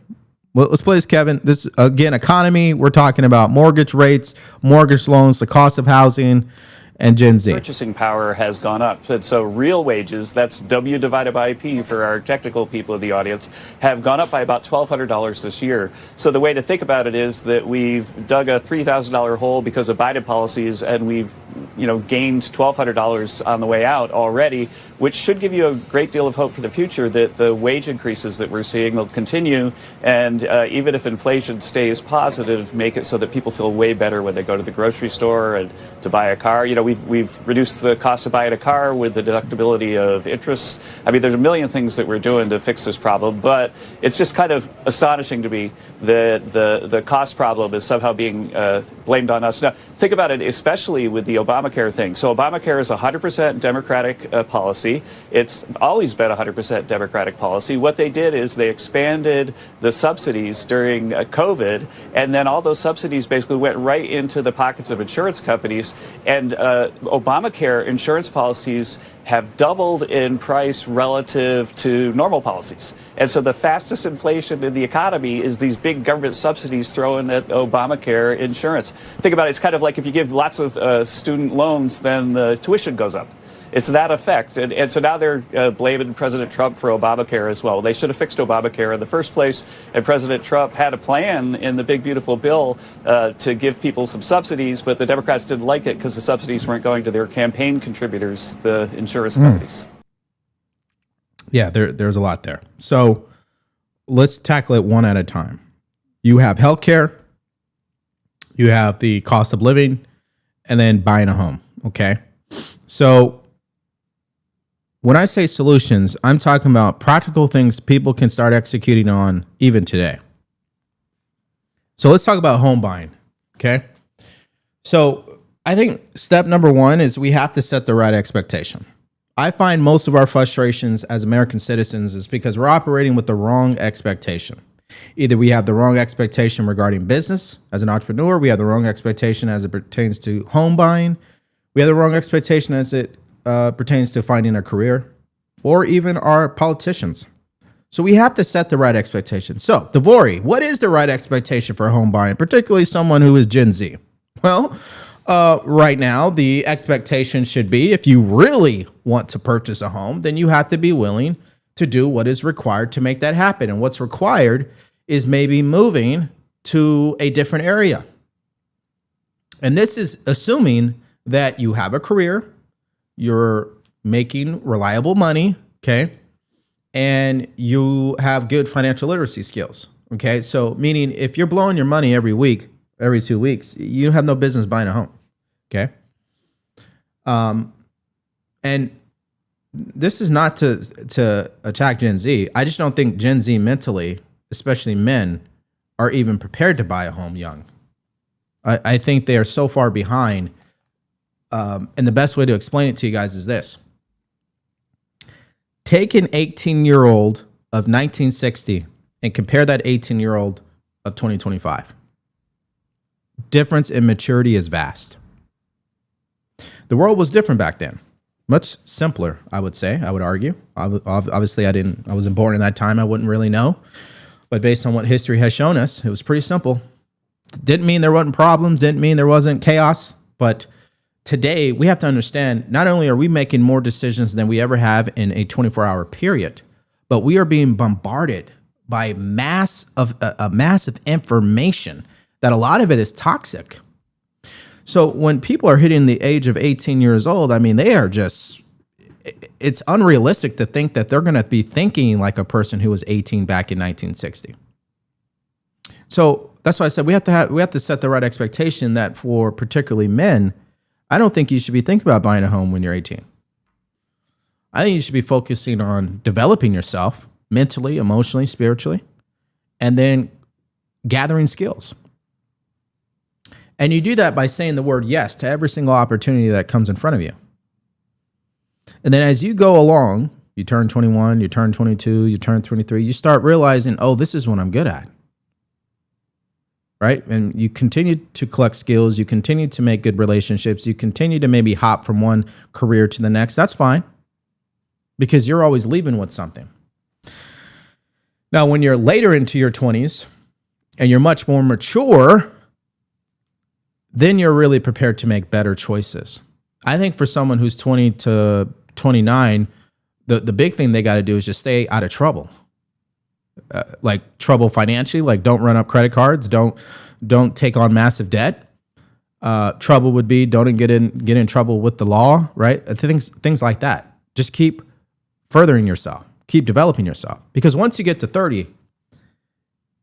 Well, let's play this, Kevin. This, again, economy. We're talking about mortgage rates, mortgage loans, the cost of housing, and Gen Z. Purchasing power has gone up. And so real wages, that's W divided by P for our technical people of the audience, have gone up by about $1,200 this year. So the way to think about it is that we've dug a $3,000 hole because of Biden policies, and we've gained $1,200 on the way out already, which should give you a great deal of hope for the future that the wage increases that we're seeing will continue. And even if inflation stays positive, make it so that people feel way better when they go to the grocery store and to buy a car. We've reduced the cost of buying a car with the deductibility of interest. I mean, there's a million things that we're doing to fix this problem, but it's just kind of astonishing to me that the cost problem is somehow being blamed on us. Now, think about it, especially with the Obamacare thing. So Obamacare is a 100% Democratic policy. It's always been a 100% Democratic policy. What they did is they expanded the subsidies during COVID, and then all those subsidies basically went right into the pockets of insurance companies. And Obamacare insurance policies have doubled in price relative to normal policies. And so the fastest inflation in the economy is these big government subsidies thrown at Obamacare insurance. Think about it. It's kind of like if you give lots of student loans, then the tuition goes up. It's that effect. And so now they're blaming President Trump for Obamacare as well. They should have fixed Obamacare in the first place. And President Trump had a plan in the big, beautiful bill to give people some subsidies, but the Democrats didn't like it because the subsidies weren't going to their campaign contributors, the insurance companies. Yeah, there's a lot there. So let's tackle it one at a time. You have healthcare, you have the cost of living, and then buying a home. Okay. So when I say solutions, I'm talking about practical things people can start executing on even today. So let's talk about home buying. Okay. So I think step number one is we have to set the right expectation. I find most of our frustrations as American citizens is because we're operating with the wrong expectation. Either we have the wrong expectation regarding business as an entrepreneur, we have the wrong expectation as it pertains to home buying, we have the wrong expectation as it pertains to finding a career, or even our politicians. So we have to set the right expectation. So, DeVory, what is the right expectation for home buying, particularly someone who is Gen Z? Well, right now, the expectation should be if you really want to purchase a home, then you have to be willing to do what is required to make that happen. And what's required is maybe moving to a different area. And this is assuming that you have a career, you're making reliable money, okay, and you have good financial literacy skills, okay? So meaning if you're blowing your money every week, every 2 weeks, you have no business buying a home, okay? And this is not to attack Gen Z. I just don't think Gen Z mentally, especially men, are even prepared to buy a home young. I think they are so far behind. And the best way to explain it to you guys is this. Take an 18-year-old of 1960 and compare that 18-year-old of 2025. Difference in maturity is vast. The world was different back then. Much simpler, I would say, I would argue. Obviously, I wasn't born in that time. I wouldn't really know. But based on what history has shown us, it was pretty simple. Didn't mean there wasn't problems. Didn't mean there wasn't chaos. But today, we have to understand, not only are we making more decisions than we ever have in a 24-hour period, but we are being bombarded by a massive information that a lot of it is toxic. So when people are hitting the age of 18 years old, I mean, they are just, it's unrealistic to think that they're going to be thinking like a person who was 18 back in 1960. So that's why I said we have to set the right expectation that for particularly men, I don't think you should be thinking about buying a home when you're 18. I think you should be focusing on developing yourself mentally, emotionally, spiritually, and then gathering skills. And you do that by saying the word yes to every single opportunity that comes in front of you. And then as you go along, you turn 21, you turn 22, you turn 23, you start realizing, oh, this is what I'm good at. Right? And you continue to collect skills, you continue to make good relationships, you continue to maybe hop from one career to the next. That's fine, because you're always leaving with something. Now, when you're later into your 20s and you're much more mature, then you're really prepared to make better choices. I think for someone who's 20 to 29, the big thing they got to do is just stay out of trouble. Like trouble financially, like don't run up credit cards, don't take on massive debt. Trouble would be don't get in trouble with the law, right? Things like that. Just keep furthering yourself, keep developing yourself. Because once you get to 30,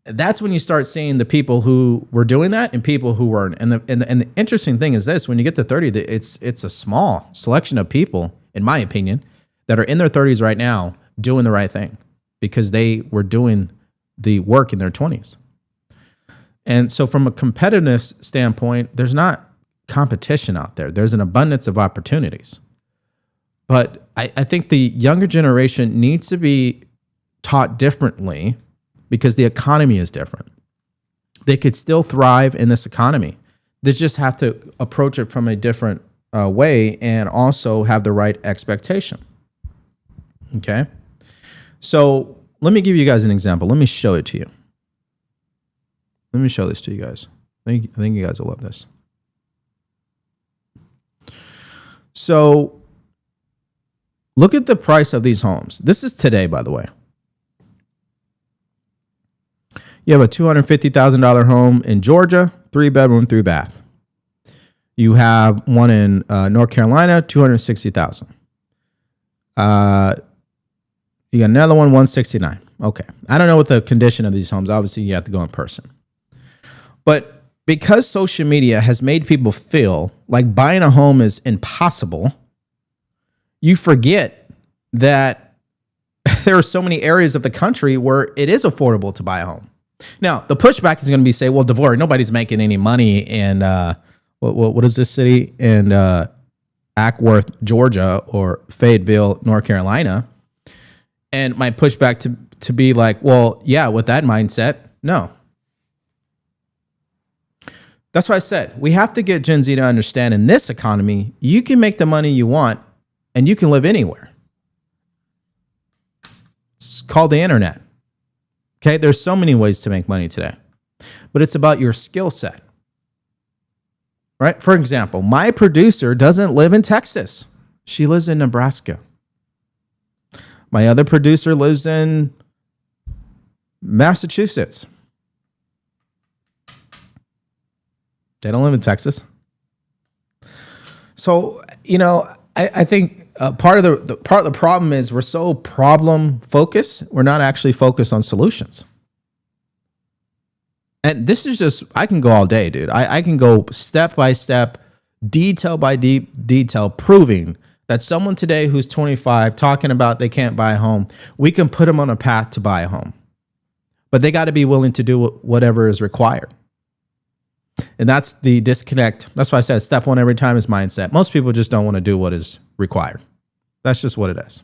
that's when you start seeing the people who were doing that and people who weren't. And the interesting thing is this: when you get to 30, it's a small selection of people, in my opinion, that are in their 30s right now doing the right thing because they were doing the work in their 20s. And so from a competitiveness standpoint, there's not competition out there. There's an abundance of opportunities. But I think the younger generation needs to be taught differently because the economy is different. They could still thrive in this economy. They just have to approach it from a different way and also have the right expectation. Okay? So let me give you guys an example. Let me show it to you. Let me show this to you guys. I think you guys will love this. So look at the price of these homes. This is today, by the way. You have a $250,000 home in Georgia, 3-bedroom, 3-bath. You have one in North Carolina, $260,000. You got another one, $169,000. Okay. I don't know what the condition of these homes. Obviously, you have to go in person. But because social media has made people feel like buying a home is impossible, you forget that there are so many areas of the country where it is affordable to buy a home. Now, the pushback is going to be say, well, DeVory, nobody's making any money in, what is this city? In Ackworth, Georgia, or Fayetteville, North Carolina. And my pushback to be like, well, yeah, with that mindset, no. That's what I said. We have to get Gen Z to understand in this economy, you can make the money you want and you can live anywhere. It's called the internet. Okay, there's so many ways to make money today, but it's about your skill set, right? For example, my producer doesn't live in Texas. She lives in Nebraska. My other producer lives in Massachusetts. They don't live in Texas. So, I think part of the problem is we're so problem focused. We're not actually focused on solutions. And this is just, I can go all day, dude. I can go step by step, detail by detail, proving that someone today who's 25 talking about they can't buy a home, we can put them on a path to buy a home. But they got to be willing to do whatever is required. And that's the disconnect. That's why I said step one every time is mindset. Most people just don't want to do what is required. That's just what it is.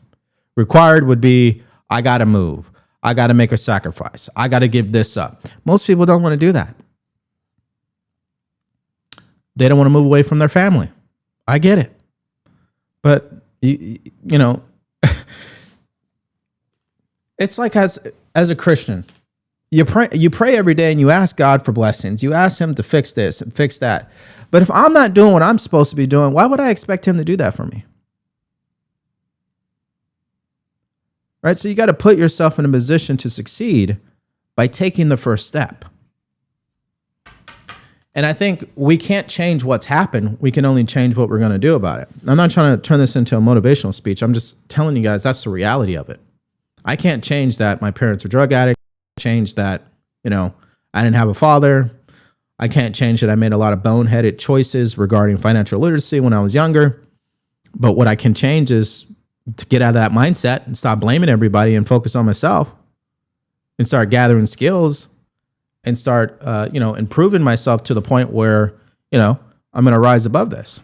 Required would be, I got to move. I got to make a sacrifice. I got to give this up. Most people don't want to do that. They don't want to move away from their family. I get it. But, it's like as a Christian, you pray every day and you ask God for blessings. You ask him to fix this and fix that. But if I'm not doing what I'm supposed to be doing, why would I expect him to do that for me? Right? So you got to put yourself in a position to succeed by taking the first step. And I think we can't change what's happened. We can only change what we're going to do about it. I'm not trying to turn this into a motivational speech. I'm just telling you guys that's the reality of it. I can't change that my parents were drug addicts. Change that, I didn't have a father. I can't change that I made a lot of boneheaded choices regarding financial literacy when I was younger. But what I can change is to get out of that mindset and stop blaming everybody and focus on myself and start gathering skills and start, improving myself to the point where, I'm going to rise above this.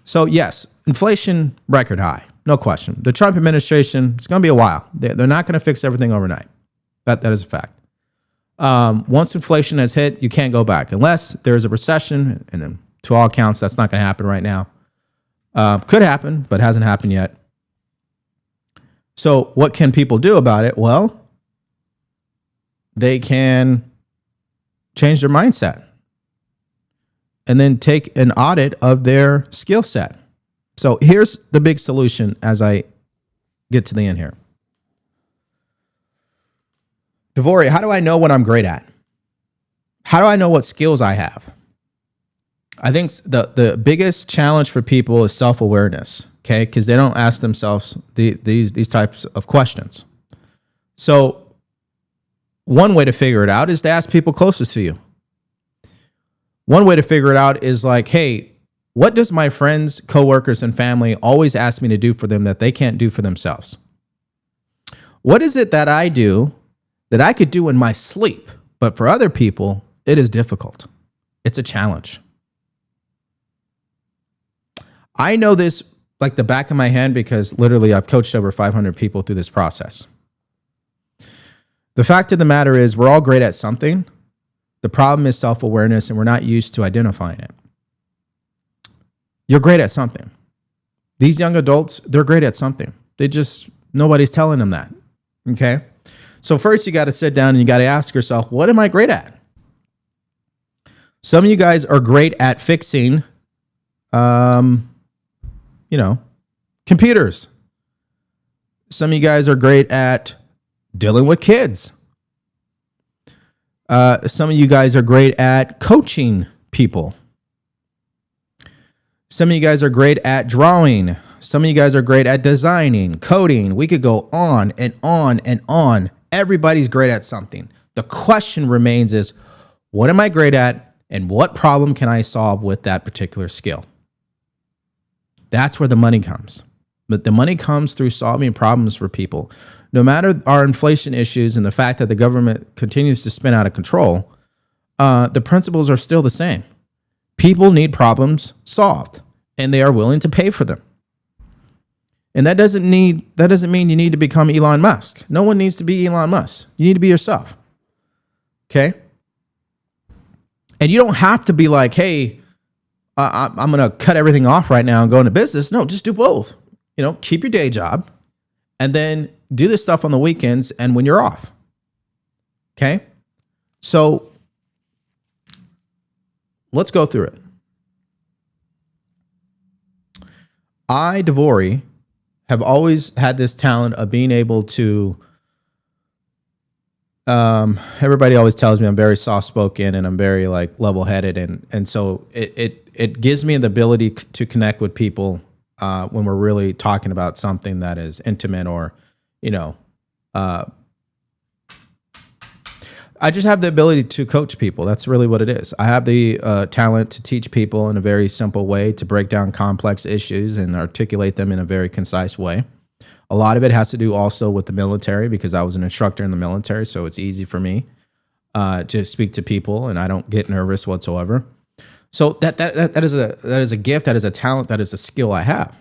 So yes, inflation record high, no question. The Trump administration, it's going to be a while. They're not going to fix everything overnight. That is a fact. Once inflation has hit, you can't go back unless there's a recession. And to all accounts, that's not going to happen right now. Could happen, but hasn't happened yet. So what can people do about it? Well, they can change their mindset and then take an audit of their skill set. So here's the big solution as I get to the end here. DeVory, how do I know what I'm great at? How do I know what skills I have? I think the biggest challenge for people is self-awareness, okay? Because they don't ask themselves these types of questions. So one way to figure it out is to ask people closest to you. One way to figure it out is like, hey, what does my friends, coworkers, and family always ask me to do for them that they can't do for themselves? What is it that I do that I could do in my sleep, but for other people, it is difficult? It's a challenge. I know this like the back of my hand because literally I've coached over 500 people through this process. The fact of the matter is we're all great at something. The problem is self-awareness, and we're not used to identifying it. You're great at something. These young adults, they're great at something. Nobody's telling them that. Okay? So first you got to sit down and you got to ask yourself, what am I great at? Some of you guys are great at fixing, computers. Some of you guys are great at dealing with kids. Some of you guys are great at coaching people. Some of you guys are great at drawing. Some of you guys are great at designing, coding. We could go on and on and on. Everybody's great at something. The question remains is, what am I great at and what problem can I solve with that particular skill? That's where the money comes. But the money comes through solving problems for people. No matter our inflation issues and the fact that the government continues to spin out of control, the principles are still the same. People need problems solved, and they are willing to pay for them. And that doesn't mean you need to become Elon Musk. No one needs to be Elon Musk. You need to be yourself. Okay? And you don't have to be like, hey, I'm going to cut everything off right now and go into business. No, just do both. Keep your day job and then do this stuff on the weekends and when you're off. Okay? So let's go through it. I, DeVory, have always had this talent of being able to, everybody always tells me I'm very soft-spoken and I'm very like level-headed. And so it gives me the ability to connect with people when we're really talking about something that is intimate or, I just have the ability to coach people. That's really what it is. I have the talent to teach people in a very simple way, to break down complex issues and articulate them in a very concise way. A lot of it has to do also with the military because I was an instructor in the military, so it's easy for me to speak to people and I don't get nervous whatsoever. So that is a gift, that is a talent, that is a skill I have.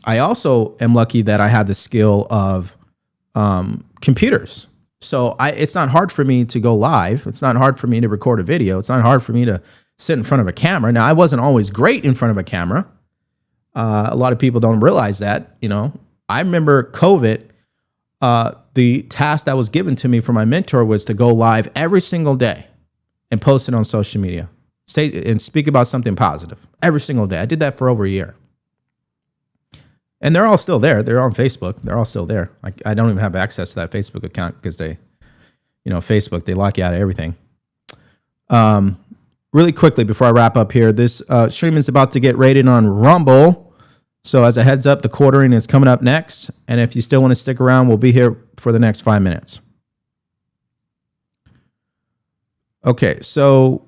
I also am lucky that I have the skill of computers. So it's not hard for me to go live. It's not hard for me to record a video. It's not hard for me to sit in front of a camera. Now, I wasn't always great in front of a camera. A lot of people don't realize that. I remember COVID, the task that was given to me from my mentor was to go live every single day and post it on social media. Say and speak about something positive every single day. I did that for over a year. And they're all still there. They're on Facebook. They're all still there. I don't even have access to that Facebook account because Facebook, they lock you out of everything. Really quickly, before I wrap up here, this stream is about to get rated on Rumble. So as a heads up, the quartering is coming up next. And if you still want to stick around, we'll be here for the next 5 minutes. Okay, so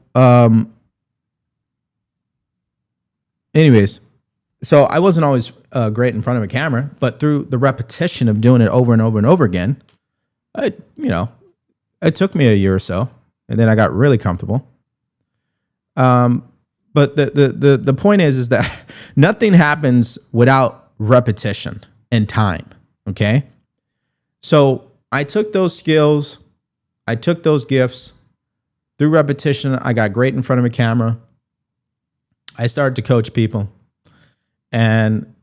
anyways, So I wasn't always great in front of a camera, but through the repetition of doing it over and over and over again, it took me a year or so, and then I got really comfortable. But the point is that nothing happens without repetition and time. Okay. So I took those skills, I took those gifts through repetition. I got great in front of a camera. I started to coach people, and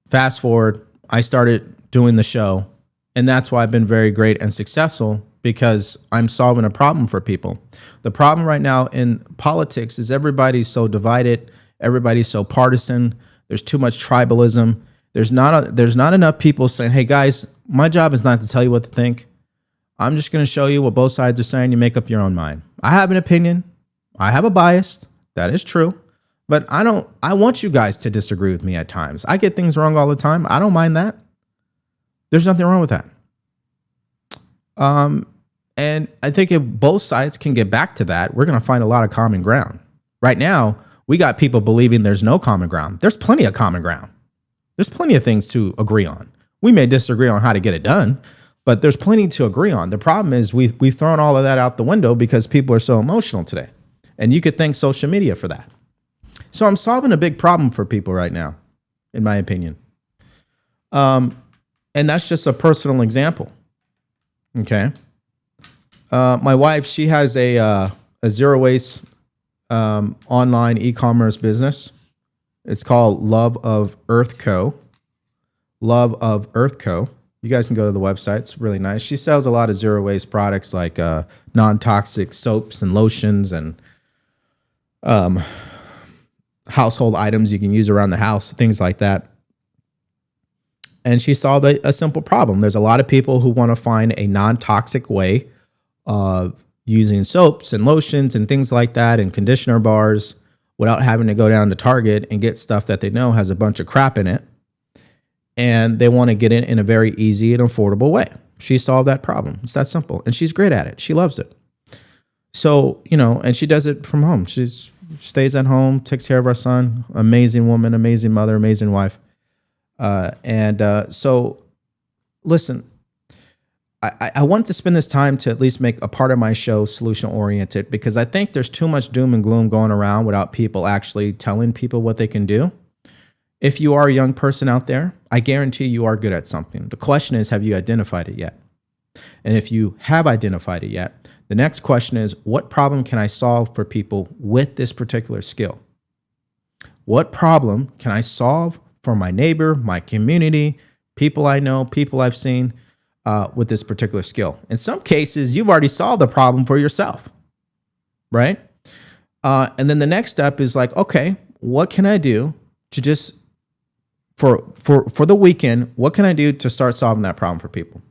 fast forward, I started doing the show, and that's why I've been very great and successful, because I'm solving a problem for people. The problem right now in politics is everybody's so divided. Everybody's so partisan. There's too much tribalism. There's not enough people saying, hey guys, my job is not to tell you what to think. I'm just going to show you what both sides are saying. You make up your own mind. I have an opinion. I have a bias. That is true. But I want you guys to disagree with me at times. I get things wrong all the time. I don't mind that. There's nothing wrong with that. And I think if both sides can get back to that, we're going to find a lot of common ground. Right now, we got people believing there's no common ground. There's plenty of common ground. There's plenty of things to agree on. We may disagree on how to get it done, but there's plenty to agree on. The problem is we've thrown all of that out the window because people are so emotional today. And you could thank social media for that. So I'm solving a big problem for people right now, in my opinion. And that's just a personal example. Okay. My wife, she has a zero waste online e-commerce business. It's called Love of Earth Co. Love of Earth Co. You guys can go to the website. It's really nice. She sells a lot of zero waste products like non-toxic soaps and lotions and household items you can use around the house, things like that. And she solved a simple problem. There's a lot of people who want to find a non-toxic way of using soaps and lotions and things like that and conditioner bars without having to go down to Target and get stuff that they know has a bunch of crap in it. And they want to get it in a very easy and affordable way. She solved that problem. It's that simple. And she's great at it. She loves it. So, and she does it from home. She stays at home, takes care of our son. Amazing woman, amazing mother, amazing wife. So listen, I want to spend this time to at least make a part of my show solution oriented, because I think there's too much doom and gloom going around without people actually telling people what they can do. If you are a young person out there, I guarantee you are good at something. The question is, have you identified it yet? And if you have identified it yet, the next question is, what problem can I solve for people with this particular skill? What problem can I solve for my neighbor, my community, people I know, people I've seen with this particular skill? In some cases, you've already solved the problem for yourself, right? And then the next step is like, okay, what can I do to just, for the weekend, what can I do to start solving that problem for people?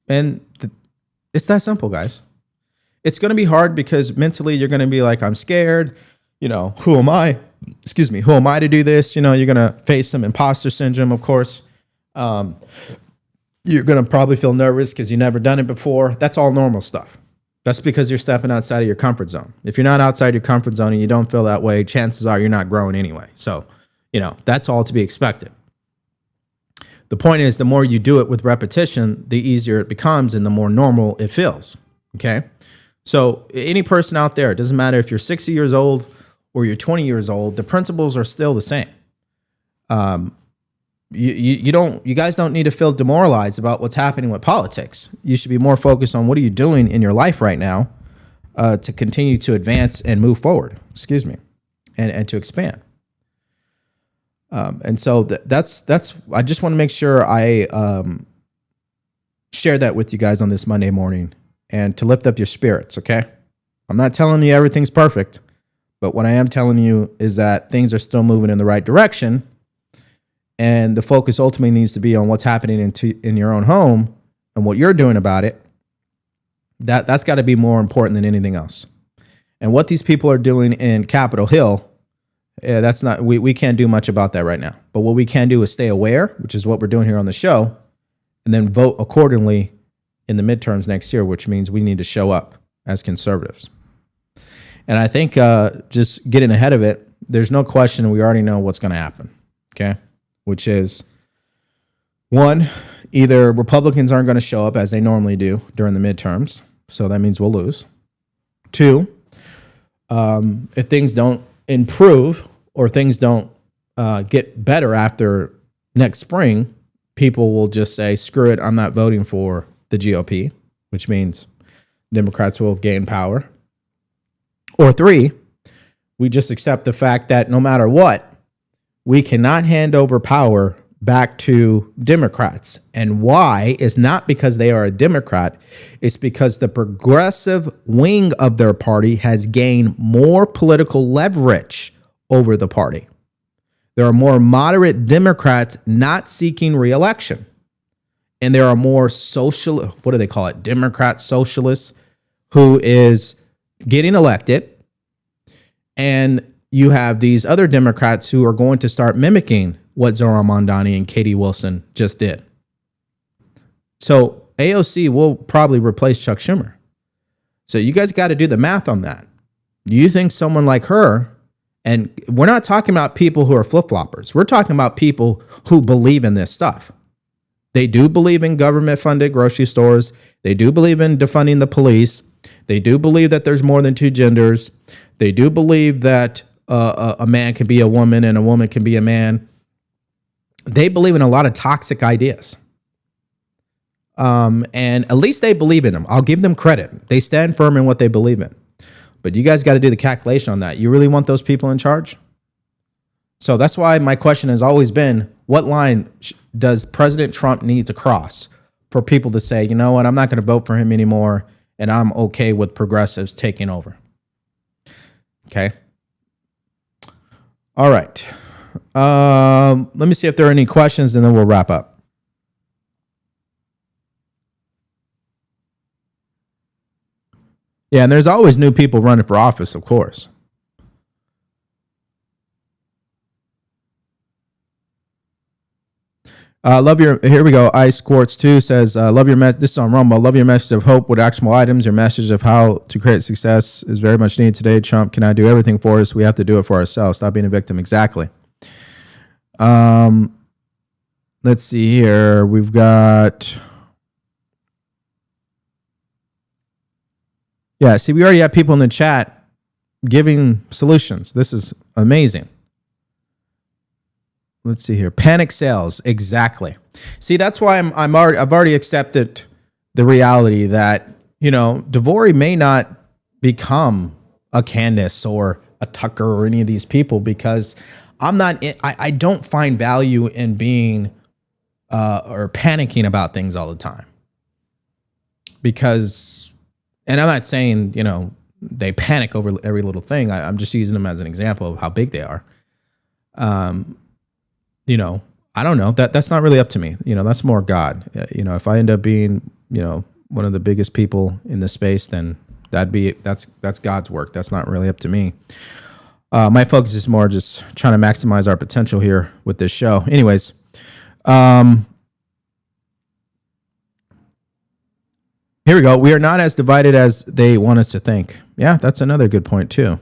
And it's that simple, guys. It's going to be hard because mentally you're going to be like, I'm scared. Who am I? Excuse me. Who am I to do this? You're going to face some imposter syndrome, of course. You're going to probably feel nervous because you've never done it before. That's all normal stuff. That's because you're stepping outside of your comfort zone. If you're not outside your comfort zone and you don't feel that way, chances are you're not growing anyway. So, that's all to be expected. The point is, the more you do it with repetition, the easier it becomes and the more normal it feels. Okay. So any person out there, it doesn't matter if you're 60 years old or you're 20 years old, the principles are still the same. You guys don't need to feel demoralized about what's happening with politics. You should be more focused on what are you doing in your life right now to continue to advance and move forward, and to expand. And so that's, I just want to make sure I share that with you guys on this Monday morning and to lift up your spirits. Okay. I'm not telling you everything's perfect, but what I am telling you is that things are still moving in the right direction. And the focus ultimately needs to be on what's happening in your own home and what you're doing about it. That's got to be more important than anything else. And what these people are doing in Capitol Hill, that's not, we can't do much about that right now. But what we can do is stay aware, which is what we're doing here on the show, and then vote accordingly in the midterms next year, which means we need to show up as conservatives. And I think just getting ahead of it, there's no question. We already know what's going to happen. Okay. Which is one, either Republicans aren't going to show up as they normally do during the midterms. So that means we'll lose. Two, if things don't improve or things don't get better after next spring, people will just say, screw it, I'm not voting for the GOP, which means Democrats will gain power. Or three, we just accept the fact that no matter what, we cannot hand over power back to Democrats. And why is not because they are a Democrat. It's because the progressive wing of their party has gained more political leverage over the party. There are more moderate Democrats not seeking re-election. And there are more social, what do they call it? Democrat socialists who is getting elected. And you have these other Democrats who are going to start mimicking what Zohran Mamdani and Katie Wilson just did. So AOC will probably replace Chuck Schumer. So you guys got to do the math on that. Do you think someone like her, and we're not talking about people who are flip-floppers. We're talking about people who believe in this stuff. They do believe in government-funded grocery stores. They do believe in defunding the police. They do believe that there's more than two genders. They do believe that a man can be a woman and a woman can be a man. They believe in a lot of toxic ideas. And at least they believe in them. I'll give them credit. They stand firm in what they believe in. But you guys got to do the calculation on that. You really want those people in charge? So that's why my question has always been, what line does President Trump need to cross for people to say, you know what, I'm not going to vote for him anymore, and I'm okay with progressives taking over? Okay. All right. Let me see if there are any questions, and then we'll wrap up. Yeah, and there's always new people running for office, of course. Here we go. Ice Quartz 2 says, love your message. This is on Rumble. Love your message of hope with actionable items. Your message of how to create success is very much needed today. Trump cannot do everything for us. We have to do it for ourselves. Stop being a victim. Exactly. Let's see here. We've got... Yeah, see, we already have people in the chat giving solutions. This is amazing. Let's see here. Panic sales. Exactly. See, that's why I've already accepted the reality that, you know, DeVory may not become a Candace or a Tucker or any of these people, because I don't find value in being or panicking about things all the time. Because, and I'm not saying, you know, they panic over every little thing. I'm just using them as an example of how big they are. You know, I don't know. That's not really up to me. You know, that's more God. You know, if I end up being, you know, one of the biggest people in this space, then that's God's work. That's not really up to me. My focus is more just trying to maximize our potential here with this show. Anyways, here we go. We are not as divided as they want us to think. Yeah, that's another good point too.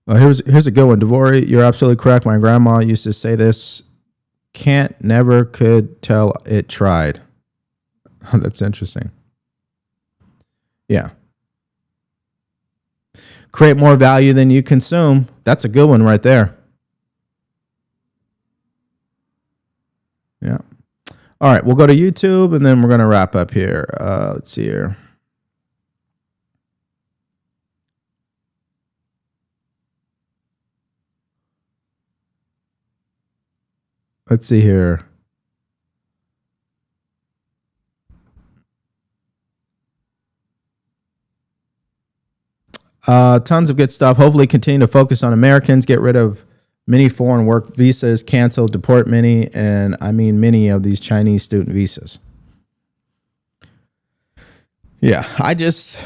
Here's a good one. DeVory, you're absolutely correct. My grandma used to say this: can't, never, could, tell it tried. That's interesting. Yeah. Create more value than you consume. That's a good one right there. Yeah. All right, we'll go to YouTube, and then we're going to wrap up here. Let's see here. Let's see here. Tons of good stuff. Hopefully continue to focus on Americans, get rid of many foreign work visas, cancel, deport many, and I mean many of these Chinese student visas. Yeah, I just,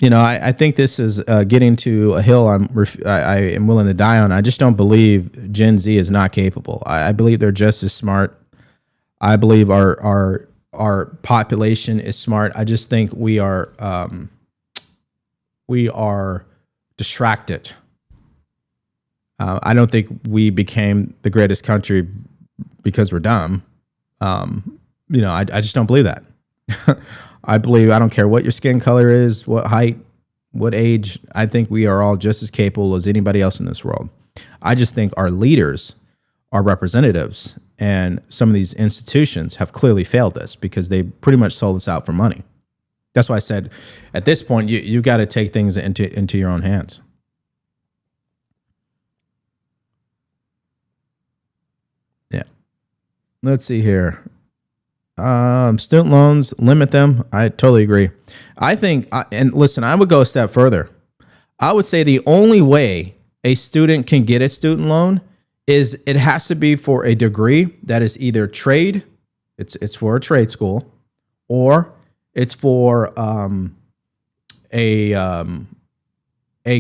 you know, I think this is getting to a hill I am willing to die on. I just don't believe Gen Z is not capable. I believe they're just as smart. I believe our population is smart. I just think we are we are distracted. I don't think we became the greatest country because we're dumb. I just don't believe that. I don't care what your skin color is, what height, what age. I think we are all just as capable as anybody else in this world. I just think our leaders, our representatives, and some of these institutions have clearly failed us because they pretty much sold us out for money. That's why I said, at this point, you got to take things into your own hands. Yeah. Let's see here. Student loans, limit them. I totally agree. I think, and listen, I would go a step further. I would say the only way a student can get a student loan is it has to be for a degree that is either trade, it's for a trade school, or it's for a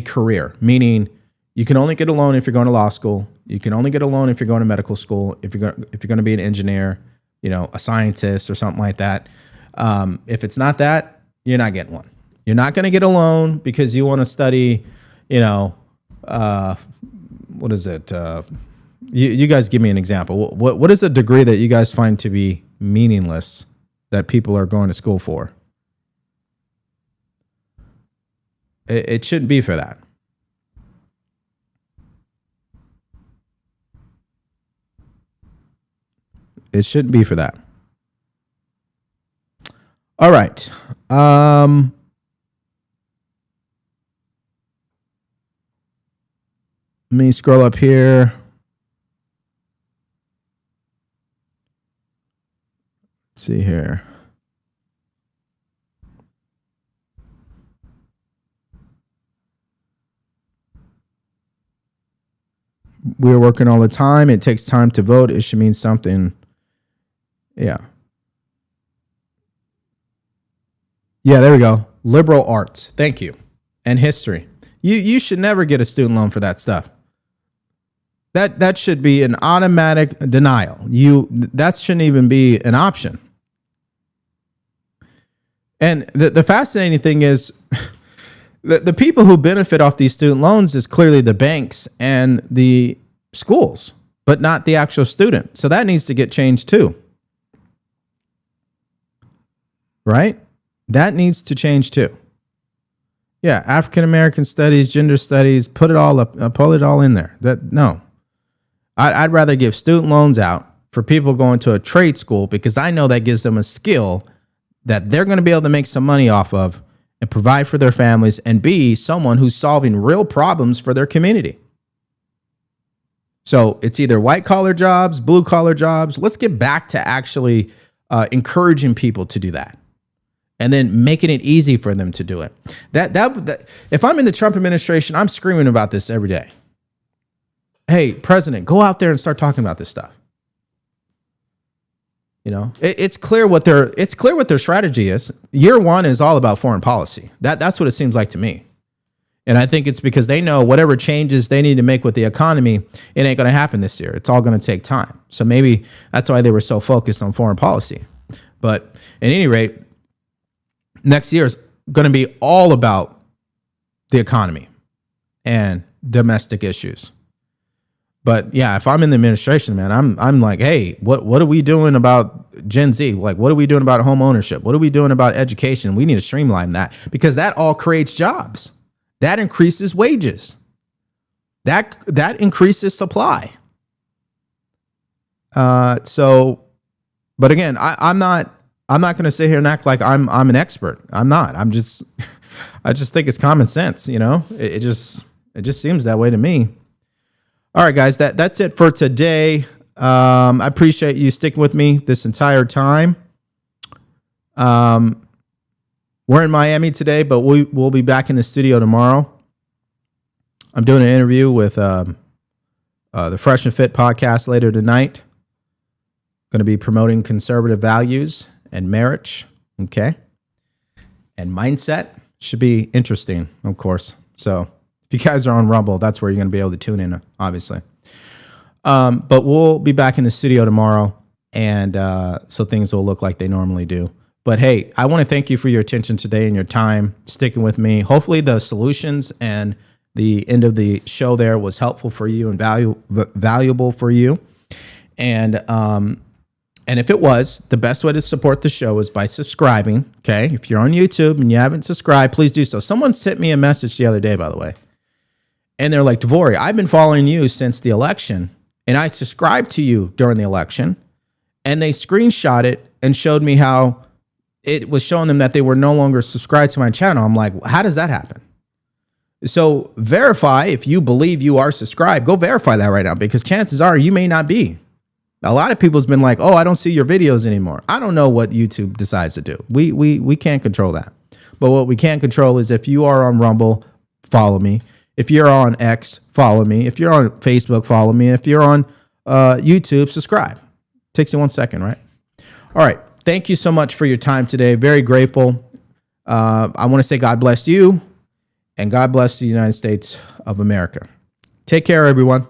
career, meaning you can only get a loan if you're going to law school. You can only get a loan if you're going to medical school, if you're going to be an engineer, a scientist or something like that. If it's not that, you're not getting one. You're not going to get a loan because you want to study, what is it? You guys give me an example. What is a degree that you guys find to be meaningless that people are going to school for? It shouldn't be for that. It shouldn't be for that. All right. Let me scroll up here. Let's see here. We're working all the time. It takes time to vote. It should mean something. Yeah. Yeah, there we go. Liberal arts. Thank you. And history. You should never get a student loan for that stuff. That should be an automatic denial. That shouldn't even be an option. And the fascinating thing is the people who benefit off these student loans is clearly the banks and the schools, but not the actual student. So that needs to get changed too. Right? That needs to change too. Yeah, African American studies, gender studies, pull it all in there. No. I'd rather give student loans out for people going to a trade school because I know that gives them a skill that they're going to be able to make some money off of and provide for their families and be someone who's solving real problems for their community. So it's either white collar jobs, blue collar jobs. Let's get back to actually encouraging people to do that. And then making it easy for them to do it. That if I'm in the Trump administration, I'm screaming about this every day. Hey, president, go out there and start talking about this stuff. It's clear what their strategy is. Year one is all about foreign policy. That's what it seems like to me. And I think it's because they know whatever changes they need to make with the economy, it ain't going to happen this year. It's all going to take time. So maybe that's why they were so focused on foreign policy. But at any rate, next year is going to be all about the economy and domestic issues. But yeah, if I'm in the administration, man, I'm like, hey, what are we doing about Gen Z? Like, what are we doing about home ownership? What are we doing about education? We need to streamline that because that all creates jobs. That increases wages. That increases supply. But again, I'm not going to sit here and act like I'm an expert. I'm not. I just think it's common sense. It just seems that way to me. All right, guys, that's it for today. I appreciate you sticking with me this entire time. We're in Miami today, but we'll be back in the studio tomorrow. I'm doing an interview with the Fresh and Fit podcast later tonight. Going to be promoting conservative values and marriage, okay? And mindset. Should be interesting, of course. So if you guys are on Rumble, that's where you're going to be able to tune in, obviously. But we'll be back in the studio tomorrow, and so things will look like they normally do. But hey, I want to thank you for your attention today and your time sticking with me. Hopefully the solutions and the end of the show there was helpful for you and valuable for you. And if it was, the best way to support the show is by subscribing. Okay. If you're on YouTube and you haven't subscribed, please do so. Someone sent me a message the other day, by the way. And they're like, DeVory, I've been following you since the election, and I subscribed to you during the election. And they screenshot it and showed me how it was showing them that they were no longer subscribed to my channel. I'm like, how does that happen? So verify if you believe you are subscribed. Go verify that right now, because chances are you may not be. A lot of people's been like, oh, I don't see your videos anymore. I don't know what YouTube decides to do. We can't control that. But what we can control is if you are on Rumble, follow me. If you're on X, follow me. If you're on Facebook, follow me. If you're on YouTube, subscribe. Takes you 1 second, right? All right. Thank you so much for your time today. Very grateful. I want to say God bless you and God bless the United States of America. Take care, everyone.